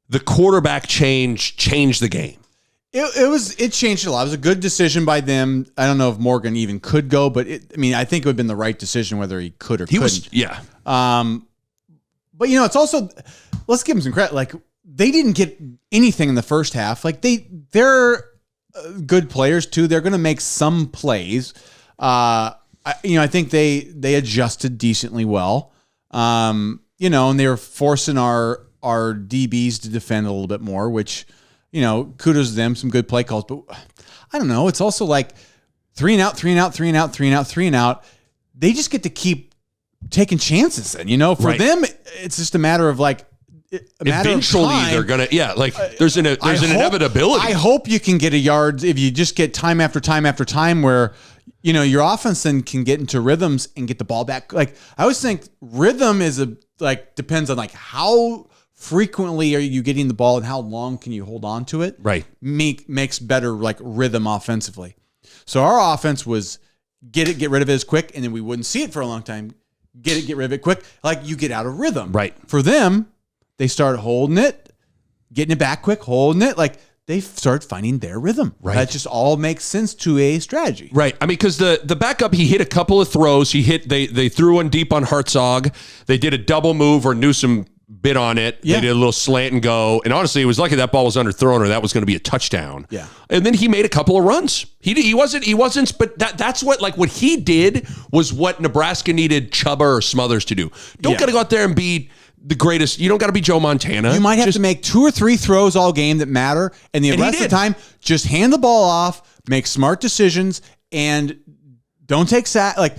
the quarterback change the game? It changed a lot. It was a good decision by them. I don't know if Morgan even could go, but I think it would have been the right decision whether he could or couldn't. Yeah. But it's also, let's give them some credit. Like, they didn't get anything in the first half. Like, they're good players too. They're going to make some plays. I think they adjusted decently well. And they were forcing our DBs to defend a little bit more, which, kudos to them, some good play calls. But I don't know. It's also like 3 and out. They just get to keep taking chances. Then, for them, it's just a matter of like, eventually they're going to, there's an inevitability. I hope you can get a yard if you just get time after time after time where, your offense then can get into rhythms and get the ball back. Like, I always think rhythm depends on like how frequently are you getting the ball and how long can you hold on to it? Right. Makes better like rhythm offensively. So our offense was get rid of it as quick, and then we wouldn't see it for a long time. Get rid of it quick. Like, you get out of rhythm. Right. For them, they started holding it, getting it back quick, holding it. Like, they started finding their rhythm. Right. That just all makes sense to a strategy. Right. I mean, because the backup, he hit a couple of throws. They threw one deep on Hartzog. They did a double move or Newsome bit on it. Yeah. They did a little slant and go. And honestly, it was lucky that ball was underthrown or that was going to be a touchdown. Yeah. And then he made a couple of runs. He wasn't, but that's what he did was what Nebraska needed Chuba or Smothers to do. Don't got to go out there and be the greatest. You don't got to be Joe Montana. You might have to make 2 or 3 throws all game that matter. And the rest of the time, just hand the ball off, make smart decisions, and don't take sack. Like,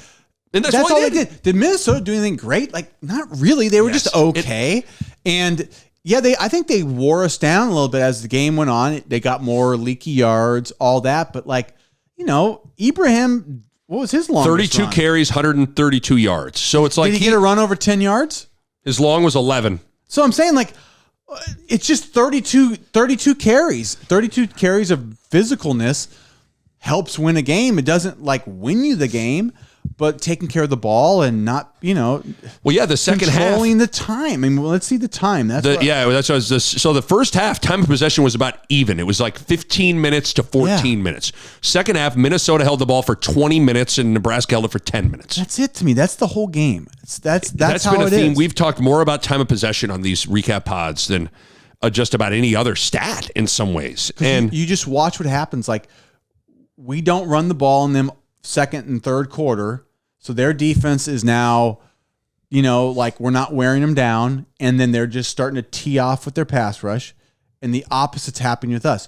and that's all they did. Did Minnesota do anything great? Like, not really. They were just okay. I think they wore us down a little bit as the game went on. They got more leaky yards, all that. But Ibrahim What was his longest 32 run? carries, 132 yards. So it's like Did he get a run over 10 yards? His long was 11. So I'm saying, like, it's just 32 carries. 32 carries of physicalness helps win a game. It doesn't, like, win you the game, but taking care of the ball and not, Well, yeah, the second half. Controlling the time. I mean, let's see the time. That's what what I was so the first half, time of possession was about even. It was like 15 minutes to 14 minutes. Second half, Minnesota held the ball for 20 minutes and Nebraska held it for 10 minutes. That's it to me. That's the whole game. That's how been a it theme. is. We've talked more about time of possession on these recap pods than just about any other stat in some ways. And you just watch what happens. Like, we don't run the ball in them second and third quarter. So their defense is now, like, we're not wearing them down. And then they're just starting to tee off with their pass rush. And the opposite's happening with us.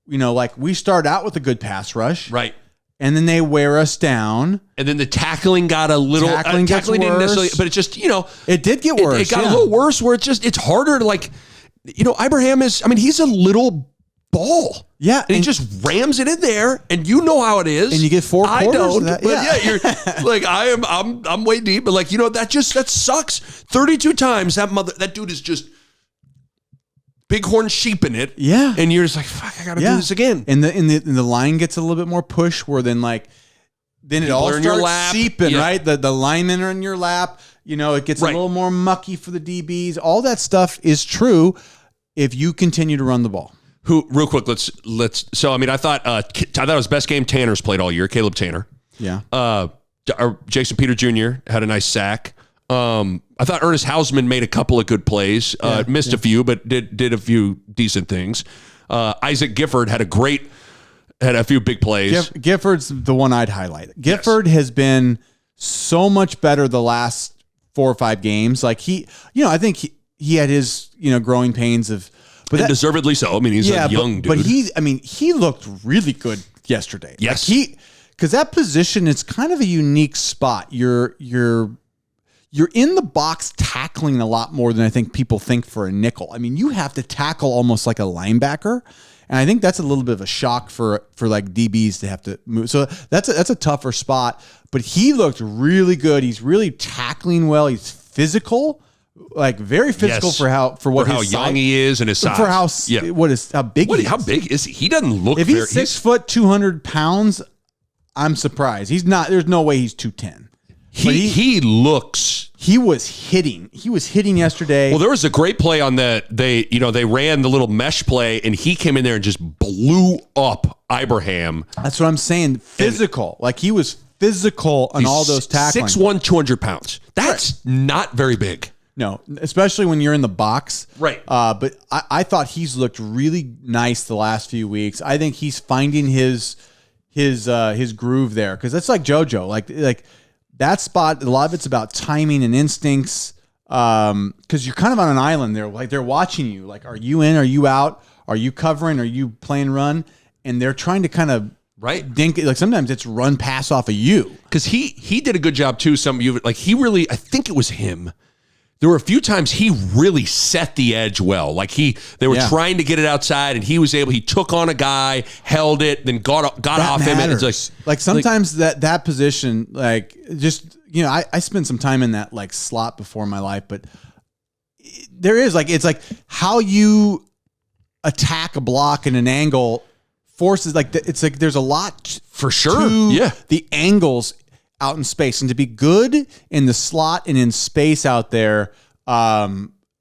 Like, we start out with a good pass rush. right. And then they wear us down. And then the tackling got a little Tackling gets didn't necessarily, worse. but it just, It did get worse. It got a little worse where it's harder to, like, Ibrahim he's a little ball. Yeah. And he just rams it in there, and you know how it is. And you get 4 quarters I don't, of that. but Yeah. you're like, I'm way deep, but, like, that sucks. 32 times that dude is just bighorn sheep in it. Yeah. And you're just like, fuck, I gotta do this again. And the line gets a little bit more push where then it all are in your starts lap. seeping, Yeah. right? The linemen are in your lap. It gets Right. a little more mucky for the DBs. All that stuff is true if you continue to run the ball. Real quick, let's. So I thought it was best game Tanner's played all year. Caleb Tanner. Yeah. Jason Peter Jr. had a nice sack. I thought Ernest Hausman made a couple of good plays. Missed a few, but did a few decent things. Isaac Gifford had a few big plays. Gifford's the one I'd highlight. Gifford has been so much better the last 4 or 5 games. Like, I think he had his, growing pains of, but And deservedly so. He's a young dude. But he looked really good yesterday. Yes. Because that position is kind of a unique spot. You're in the box tackling a lot more than I think people think for a nickel. You have to tackle almost like a linebacker. And I think that's a little bit of a shock for like DBs to have to move. So that's a tougher spot. But he looked really good. He's really tackling well. He's physical, like very physical Yes. for how young size, he is and his size. for how big he is. How big is he? He doesn't look. If he's 6 foot 200 pounds, I'm surprised. He's not. There's no way he's 210. He looks. He was hitting. He was hitting yesterday. Well, there was a great play on that. They ran the little mesh play, and he came in there and just blew up Ibrahim. That's what I'm saying. Physical. Like, he was physical on all those tackling. 6'1", 200 pounds. That's not very big. No, especially when you're in the box. Right. But I thought he's looked really nice the last few weeks. I think he's finding his groove there, because that's like JoJo. Like that spot, a lot of it's about timing and instincts. Because you're kind of on an island there. Like, they're watching you. Like, are you in? Are you out? Are you covering? Are you playing run? And they're trying to kind of dink. Like, sometimes it's run pass off of you. Because he did a good job too. Some of you, like, I think it was him. There were a few times he really set the edge well. Like, they were trying to get it outside, and he took on a guy, held it, then got off him. And it's like sometimes that position, like, just, I spent some time in that, like, slot before in my life, but there is, like, it's like how you attack a block in an angle forces, like, it's like there's a lot for sure. The angles out in space, and to be good in the slot and in space out there,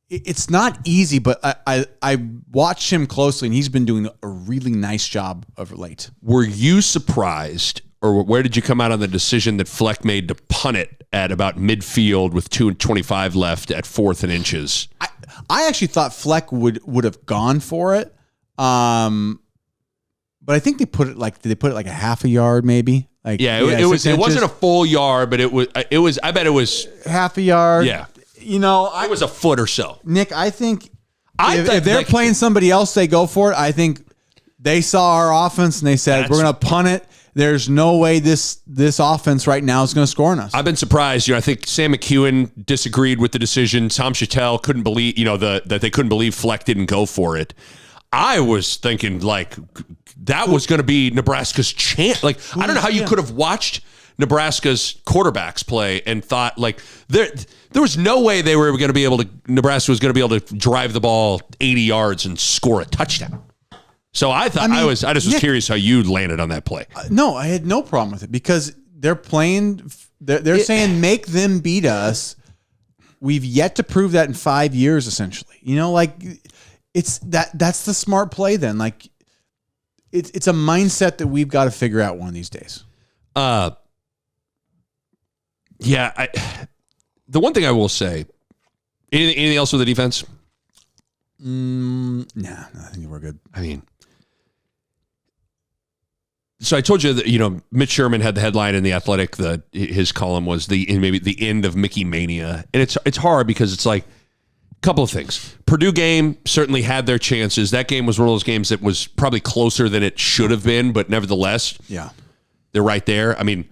it's not easy, but I watched him closely, and he's been doing a really nice job of late. Were you surprised, or where did you come out on the decision that Fleck made to punt it at about midfield with 2:25 left at 4th and inches? I actually thought Fleck would have gone for it, but I think did they put it like a half a yard maybe? Like, it wasn't a full yard, but it was. I bet it was half a yard. Yeah, it was a foot or so. Nick, I think if they're playing somebody else, they go for it. I think they saw our offense and they said, we're going to punt it. There's no way this offense right now is going to score on us. I've been surprised. I think Sam McEwen disagreed with the decision. Tom Chattel couldn't believe, that they couldn't believe Fleck didn't go for it. I was thinking, like, that was going to be Nebraska's chance. Like, I don't know how you could have watched Nebraska's quarterbacks play and thought like there was no way they were going to be able to, Nebraska was going to be able to drive the ball 80 yards and score a touchdown. So I thought I just was curious how you landed on that play. No, I had no problem with it because they're playing, they're saying make them beat us. We've yet to prove that in 5 years, essentially. You know, like it's that's the smart play then. Like it's a mindset that we've got to figure out one of these days. The one thing I will say, anything else with the defense? Nah, I think we're good. I mean, so I told you that, Mitch Sherman had the headline in The Athletic. His column was maybe the end of Mickey Mania. And it's hard because it's like a couple of things. Purdue game certainly had their chances. That game was one of those games that was probably closer than it should have been, but nevertheless, they're right there. I mean,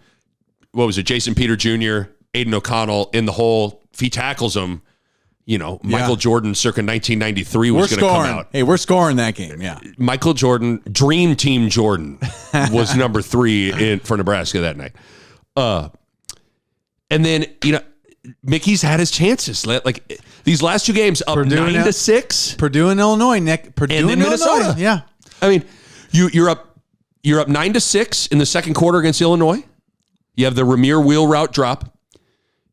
what was it? Jason Peter Jr., Aiden O'Connell in the hole. If he tackles him, Michael Jordan circa 1993 was going to come out. Hey, we're scoring that game, yeah. Michael Jordan, Dream Team Jordan, was number 3 for Nebraska that night. And then, Mickey's had his chances. Like these last 2 games, up Purdue 9-6. Purdue and Illinois, Nick. Purdue and then Minnesota. Yeah. I mean, you're up 9-6 in the second quarter against Illinois. You have the Ramir wheel route drop.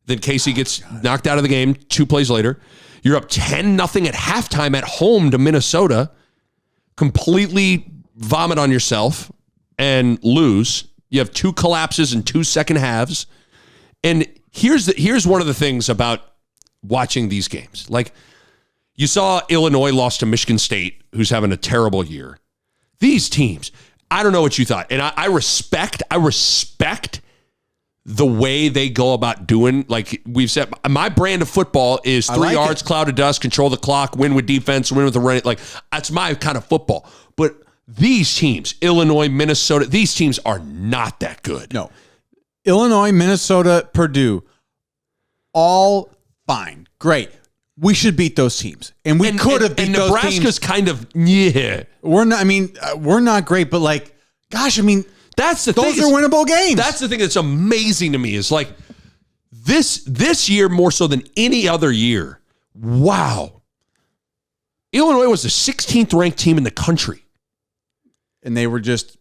Then Casey gets knocked out of the game 2 plays later. You're up 10-0 at halftime at home to Minnesota. Completely vomit on yourself and lose. You have 2 collapses in 2 second halves. And here's one of the things about watching these games. Like, you saw Illinois lost to Michigan State, who's having a terrible year. These teams, I don't know what you thought. And I respect the way they go about doing, like we've said, my brand of football is 3 yards, cloud of dust, control the clock, win with defense, win with the run. Like, that's my kind of football. But these teams, Illinois, Minnesota, these teams are not that good. No. Illinois, Minnesota, Purdue, all fine. Great. We should beat those teams. And we could have beat those teams. Nebraska's kind of, yeah. We're not great, but like, gosh, I mean, that's the thing. Those are winnable games. That's the thing that's amazing to me is like this year more so than any other year. Wow. Illinois was the 16th ranked team in the country. And they were just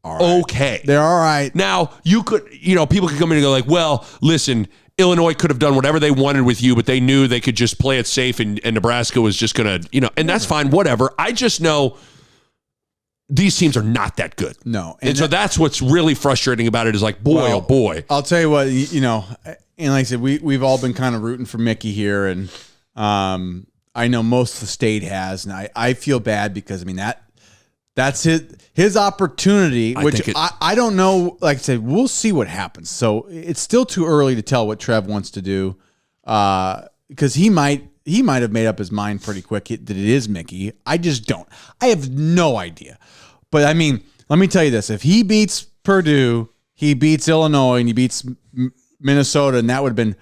all right. Okay. They're all right. Now, people could come in and go like, well, listen, Illinois could have done whatever they wanted with you, but they knew they could just play it safe and Nebraska was just going to, and that's fine, whatever. I just know these teams are not that good. No. And so that's what's really frustrating about it is like, oh boy. I'll tell you what, and like I said, we've all been kind of rooting for Mickey here. And I know most of the state has. And I feel bad because, I mean, that's his opportunity, which I don't know. Like I said, we'll see what happens. So it's still too early to tell what Trev wants to do because he might have made up his mind pretty quick that it is Mickey. I just don't. I have no idea. But, I mean, let me tell you this. If he beats Purdue, he beats Illinois, and he beats Minnesota, and that would have been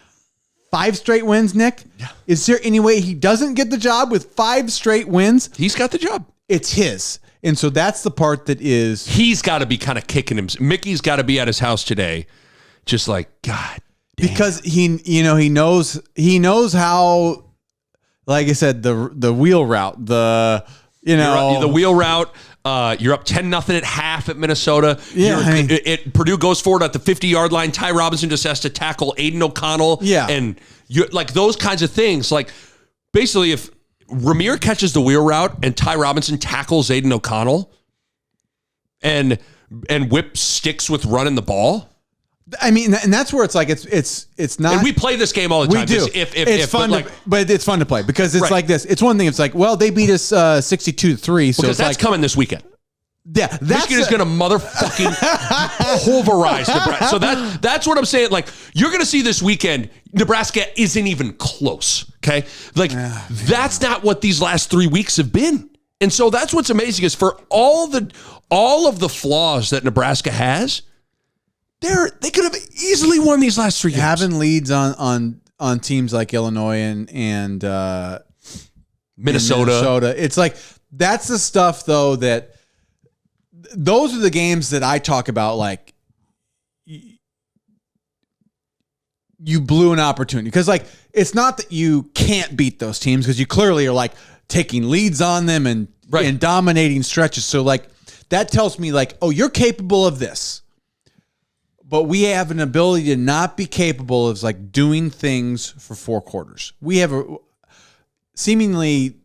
5 straight wins, Nick. Yeah. Is there any way he doesn't get the job with 5 straight wins? He's got the job. It's his. And so that's the part that is... He's got to be kind of kicking him. Mickey's got to be at his house today just like, God damn. Because he knows how... Like I said, the wheel route, the wheel route. You're up 10-0 at half at Minnesota. Yeah, Purdue goes forward at the 50-yard line. Ty Robinson just has to tackle Aiden O'Connell. Yeah, and you like those kinds of things. Like basically, if Ramir catches the wheel route and Ty Robinson tackles Aiden O'Connell, and Whip sticks with running the ball. I mean, and that's where it's like it's not. And we play this game all the time. We do. It's fun, but it's fun to play because it's like this. It's one thing. It's like, well, they beat us 62-3, so because it's that's coming this weekend. Yeah, Michigan is going to motherfucking pulverize Nebraska. So that's what I'm saying. Like, you're going to see this weekend, Nebraska isn't even close. Okay, like that's not what these last 3 weeks have been. And so that's what's amazing is for all of the flaws that Nebraska has. They could have easily won these last 3 games. Having leads on teams like Illinois and Minnesota. It's like that's the stuff though those are the games that I talk about. Like you blew an opportunity. Because, like, it's not that you can't beat those teams because you clearly are, like, taking leads on them and dominating stretches. So, like, that tells me, like, oh, you're capable of this. But we have an ability to not be capable of, like, doing things for 4 quarters. We have seemingly...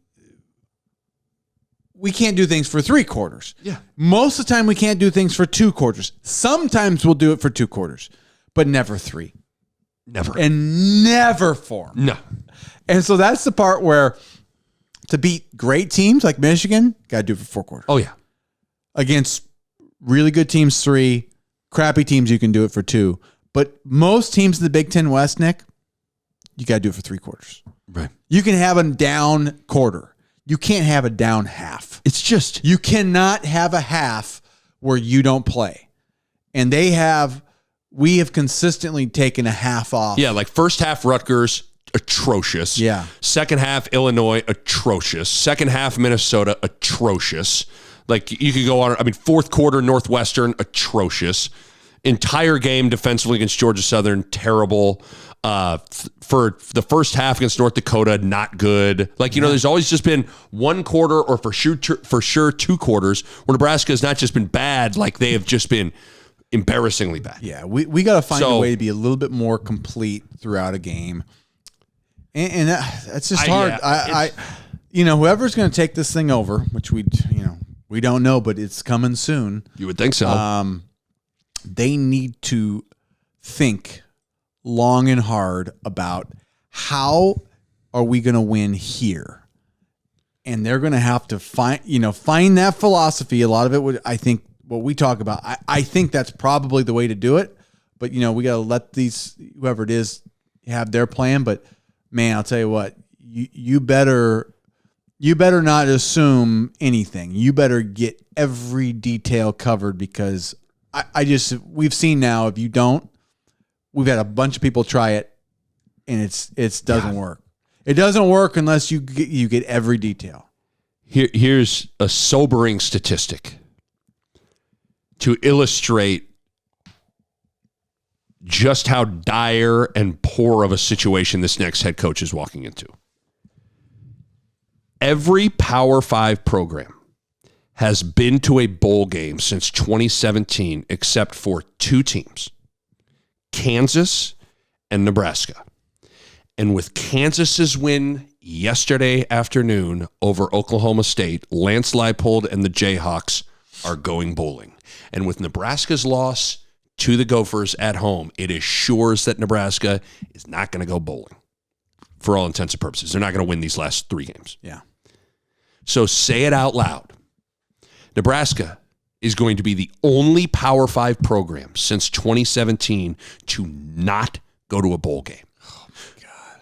we can't do things for 3 quarters. Yeah. Most of the time, we can't do things for 2 quarters. Sometimes we'll do it for 2 quarters, but never 3. Never. And never 4. No. And so that's the part where to beat great teams like Michigan, got to do it for 4 quarters. Oh, yeah. Against really good teams, 3. Crappy teams, you can do it for 2. But most teams in the Big Ten West, Nick, you got to do it for 3 quarters. Right. You can have a down quarter. You can't have a down half. It's just... you cannot have a half where you don't play. And we have consistently taken a half off. Yeah, like first half Rutgers, atrocious. Yeah. Second half Illinois, atrocious. Second half Minnesota, atrocious. Like you could go on, I mean, fourth quarter Northwestern, atrocious. Entire game defensively against Georgia Southern, terrible. For the first half against North Dakota, not good. Like, you know, there's always just been one quarter or for sure 2 quarters where Nebraska has not just been bad, like they have just been embarrassingly bad. Yeah, we got to find a way to be a little bit more complete throughout a game. And that's just hard. Whoever's going to take this thing over, which we don't know, but it's coming soon. You would think so. They need to think long and hard about how are we going to win here, and they're going to have to find that philosophy. A lot of it would, I think, what we talk about. I think that's probably the way to do it. But we got to let whoever it is have their plan. But man, I'll tell you what, you better not assume anything. You better get every detail covered because we've seen now if you don't. We've had a bunch of people try it, and it doesn't work. It doesn't work unless you get every detail. Here's a sobering statistic to illustrate just how dire and poor of a situation this next head coach is walking into. Every Power 5 program has been to a bowl game since 2017 except for 2 teams. Kansas and Nebraska. And with Kansas's win yesterday afternoon over Oklahoma State, Lance Leipold and the Jayhawks are going bowling. And with Nebraska's loss to the Gophers at home, it assures that Nebraska is not going to go bowling for all intents and purposes. They're not going to win these last 3 games. Yeah. So say it out loud. Nebraska is going to be the only Power 5 program since 2017 to not go to a bowl game. Oh, my God.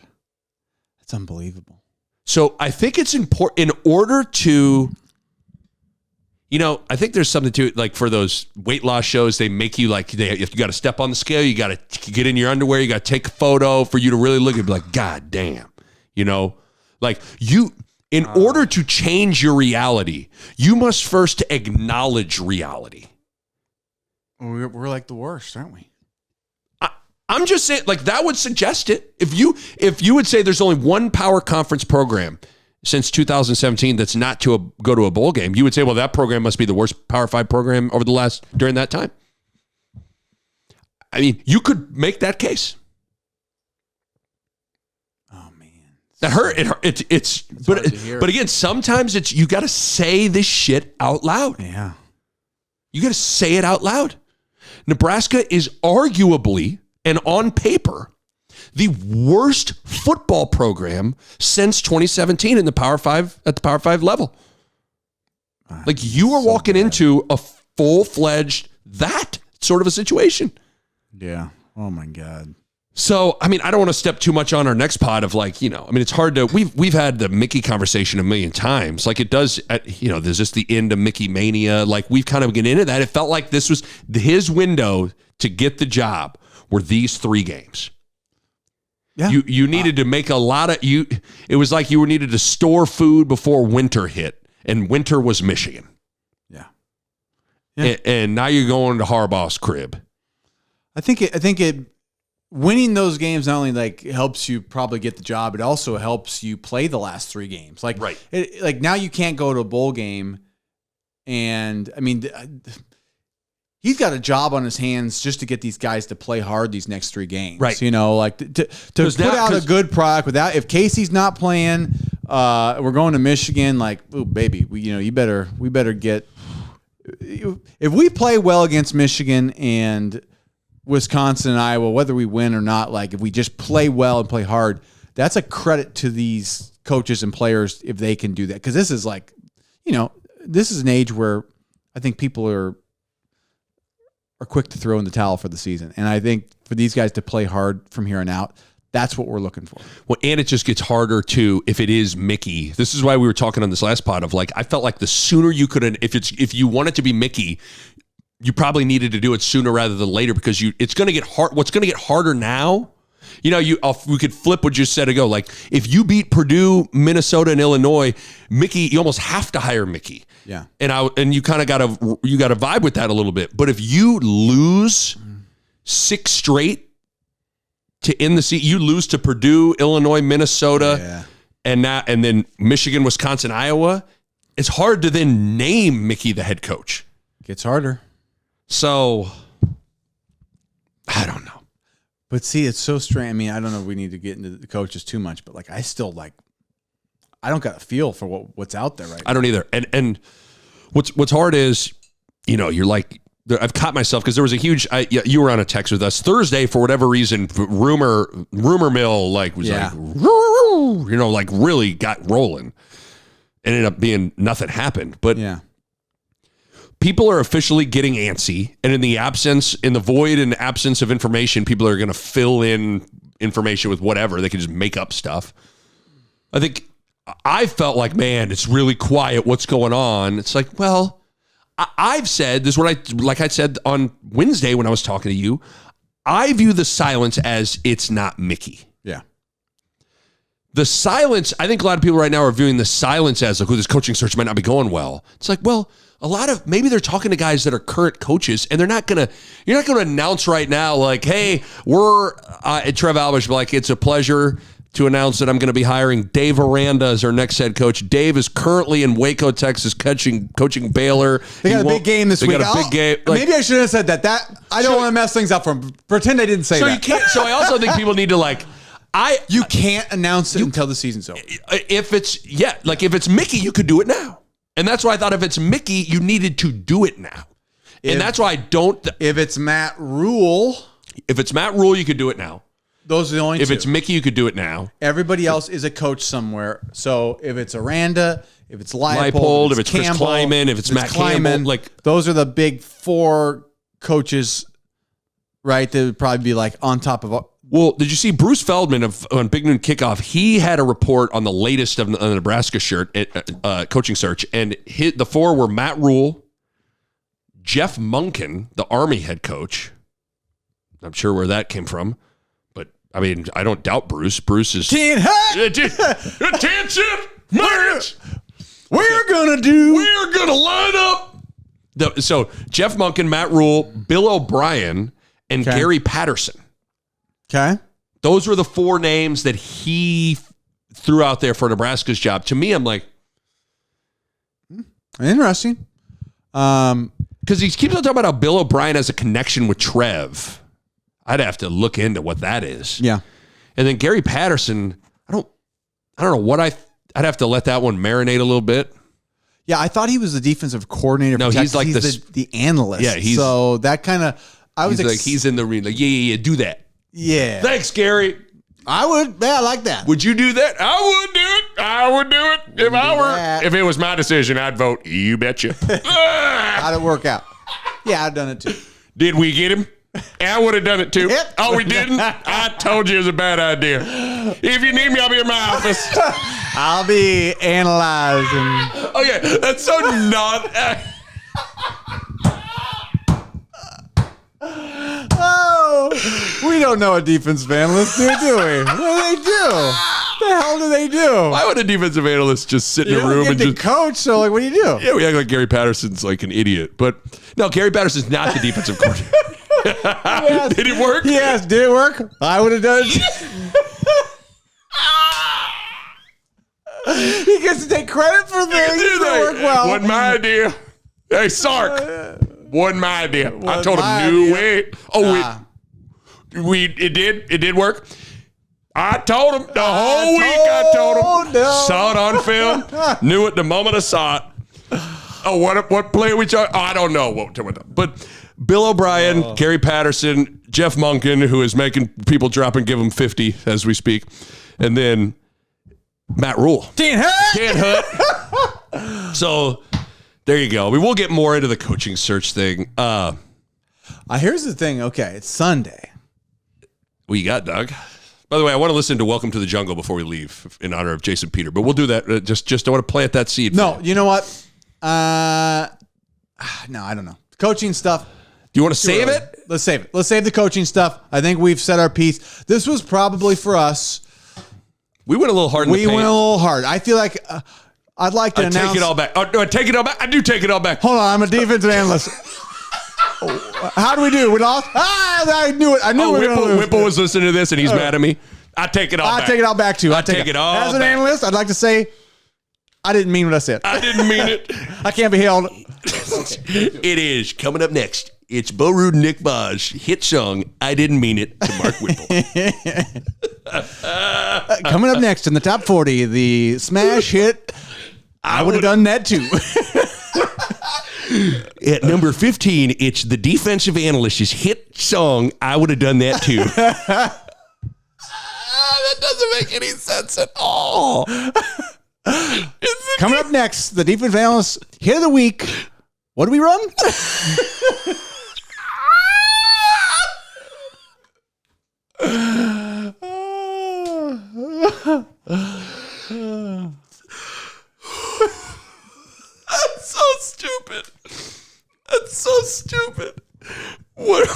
That's unbelievable. So I think it's important in order to, I think there's something to it, like for those weight loss shows, they make you like, if you got to step on the scale, you got to get in your underwear, you got to take a photo for you to really look and be like, God damn, like in order to change your reality, you must first acknowledge reality. We're like the worst, aren't we? I'm just saying, like that would suggest it. If you would say there's only one power conference program since 2017 that's not go to a bowl game, you would say, well, that program must be the worst Power 5 program during that time. I mean, you could make that case. That hurt. But again, sometimes you got to say this shit out loud. Yeah. You got to say it out loud. Nebraska is arguably and on paper the worst football program since 2017 in the Power 5 at the Power 5 level. Like you are walking into a full-fledged that sort of a situation. Yeah. Oh my God. So, I mean, I don't want to step too much on our next pod of like, it's hard to, we've had the Mickey conversation a million times. Like it does, there's just the end of Mickey mania. Like we've kind of get into that. It felt like this was his window to get the job were these 3 games. Yeah. You needed to make a lot of, it was like you needed to store food before winter hit, and winter was Michigan. Yeah. And now you're going to Harbaugh's crib. I think it winning those games not only like helps you probably get the job, it also helps you play the last 3 games. Like, right. Like now you can't go to a bowl game, and I mean, he's got a job on his hands just to get these guys to play hard these next 3 games. Right. You know, like to put out a good product without, if Casey's not playing, we're going to Michigan. Like, oh baby, we better get. If we play well against Michigan and Wisconsin and Iowa, whether we win or not, like if we just play well and play hard, that's a credit to these coaches and players if they can do that. Because this is like, this is an age where I think people are quick to throw in the towel for the season. And I think for these guys to play hard from here on out, that's what we're looking for. Well, and it just gets harder too if it is Mickey. This is why we were talking on this last pod of like, I felt like the sooner you could, if you want it to be Mickey, you probably needed to do it sooner rather than later, because it's going to get hard. What's going to get harder now? We could flip what you said ago. Like if you beat Purdue, Minnesota, and Illinois, Mickey, you almost have to hire Mickey. Yeah. And you kind of got to vibe with that a little bit. But if you lose 6 straight to end the season, you lose to Purdue, Illinois, Minnesota, and then Michigan, Wisconsin, Iowa, it's hard to then name Mickey the head coach. Gets harder. So, I don't know. But see, it's so strange. I mean, I don't know if we need to get into the coaches too much, but like I don't got a feel for what's out there right now. I don't either. And what's hard is, you're like, I've caught myself because there was a huge, you were on a text with us Thursday for whatever reason, rumor mill like was like really got rolling. It ended up being nothing happened. But yeah. People are officially getting antsy, and in the void and absence of information, people are going to fill in information with whatever. They can just make up stuff. I think I felt like, man, it's really quiet. What's going on? It's like, well, I've said this, like I said on Wednesday when I was talking to you, I view the silence as it's not Mickey. Yeah. The silence, I think a lot of people right now are viewing the silence as like, this coaching search might not be going well. It's like, well, maybe they're talking to guys that are current coaches, and you're not going to announce right now, like, hey, we're at Trev Albish, like, it's a pleasure to announce that I'm going to be hiring Dave Aranda as our next head coach. Dave is currently in Waco, Texas, coaching Baylor. They got a big game this week. They got a big game. Like, maybe I shouldn't have said that. I don't want to mess things up for him. Pretend I didn't say that. You can't. So I also think people need to like. You can't announce it until the season's over. If it's Mickey, you could do it now. And that's why I thought if it's Mickey, you needed to do it now. And that's why I don't. If it's Matt Rule. If it's Matt Rule, you could do it now. Those are the only two. If it's Mickey, you could do it now. Everybody else is a coach somewhere. So if it's Aranda, if it's Leipold, if it's Campbell, Chris Kleiman, if it's Matt Campbell, like those are the big 4 coaches, right? That would probably be like on top of. Well, did you see Bruce Feldman on Big Noon Kickoff? He had a report on the latest of the Nebraska coaching search, and the 4 were Matt Rule, Jeff Monken, the Army head coach. I'm sure where that came from, but I mean, I don't doubt Bruce. Bruce is attention, march. We're gonna line up. So Jeff Monken, Matt Rule, Bill O'Brien, and Gary Patterson. Okay. Those were the 4 names that he threw out there for Nebraska's job. To me, I'm like, interesting. Because he keeps on talking about how Bill O'Brien has a connection with Trev. I'd have to look into what that is. Yeah. And then Gary Patterson, I don't know what I'd have to let that one marinate a little bit. Yeah, I thought he was the defensive coordinator. No, he's like the analyst. Yeah, so that kind of. He's in the ring. Like, yeah, do that. Yeah. Thanks, Gary. I would. Yeah, I like that. Would you do that? I would do it. If it was my decision, I'd vote. You betcha. How'd it work out? Yeah, I've done it too. Did we get him? I would have done it too. Yep. Oh, we didn't? I told you it was a bad idea. If you need me, I'll be in my office. I'll be analyzing. Okay, that's so not. Oh, we don't know a defensive analyst do we? What do they do? What the hell do they do? Why would a defensive analyst just sit in a room and just coach? So like, what do you do? Yeah, we act like Gary Patterson's like an idiot, but no, Gary Patterson's not the defensive coordinator. Yes. Did it work? Yes. Did it work? I would have done it. He gets to take credit for things that work well. Wasn't my idea. Hey, Sark. Wasn't my idea. I told him, no way. Oh, it did work. I told him the whole week. I told him. Saw it on film. Knew it the moment I saw it. Oh, what play we chose? Oh, I don't know what. But Bill O'Brien, Gary Patterson, Jeff Monken, who is making people drop and give him 50 as we speak, and then Matt Rule. Dan Hutt. So there you go. We'll get more into the coaching search thing. Here's the thing. Okay, it's Sunday. What you got, Doug? By the way, I want to listen to Welcome to the Jungle before we leave in honor of Jason Peter, but we'll do that. Just don't want to plant that seed. No, you know what? No, I don't know. Coaching stuff. Do you want to save it? Let's save it. Let's save the coaching stuff. I think we've said our piece. This was probably for us. We went a little hard in the paint. We went a little hard. I feel like I'd like to announce. Take it all back. Oh, no, I take it all back. I do take it all back. Hold on. I'm a defensive analyst. How do we do? We lost? I knew it. I knew we were going to lose. Whipple was listening to this, and he's mad at me. I take it all back. I take it all back, too. I take it all back. As an analyst, I'd like to say I didn't mean what I said. I didn't mean it. I can't be held. It is. Coming up next, it's Bo Ruud and Nick Baj hit song, I Didn't Mean It, to Mark Whipple. Coming up next in the top 40, the smash hit, I would have done that too. At number 15, it's the defensive analyst's hit song, I would have done that too. That doesn't make any sense at all. Coming up next, the defensive analyst hit of the week. What do we run? That's so stupid. That's so stupid. What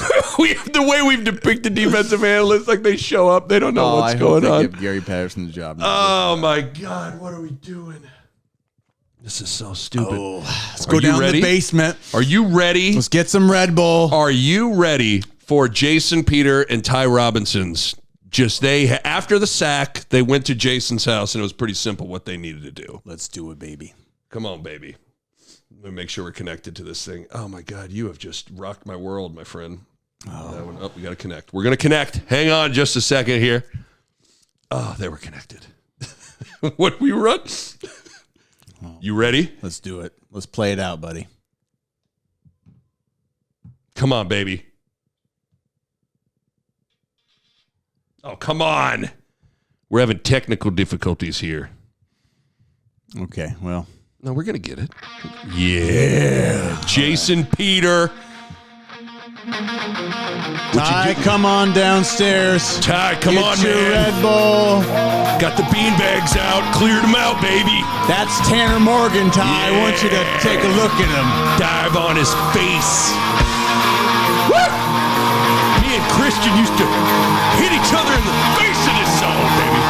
the way we've depicted defensive analysts, like they show up, they don't know what's going on. Give Gary Patterson the job. Oh my God, what are we doing? This is so stupid. Let's go down the basement. Are you ready? Let's get some Red Bull. Are you ready for Jason Peter and Ty Robinson's? After the sack, they went to Jason's house, and it was pretty simple what they needed to do. Let's do it, baby. Come on, baby. Let me make sure we're connected to this thing. Oh, my God. You have just rocked my world, my friend. Oh, we got to connect. We're going to connect. Hang on just a second here. Oh, they were connected. What we run? You ready? Let's do it. Let's play it out, buddy. Come on, baby. Oh, come on. We're having technical difficulties here. Okay, well. No, we're going to get it. Yeah. Jason Peter. Ty, come on downstairs. Ty, come on, Get your man. Red Bull. Got the beanbags out. Cleared them out, baby. That's Tanner Morgan, Ty. Yeah. I want you to take a look at him. Dive on his face. Woo! Me and Christian used to hit each other in the face in this song, baby.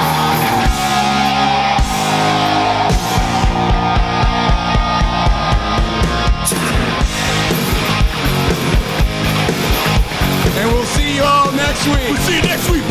And we'll see you all next week. We'll see you next week,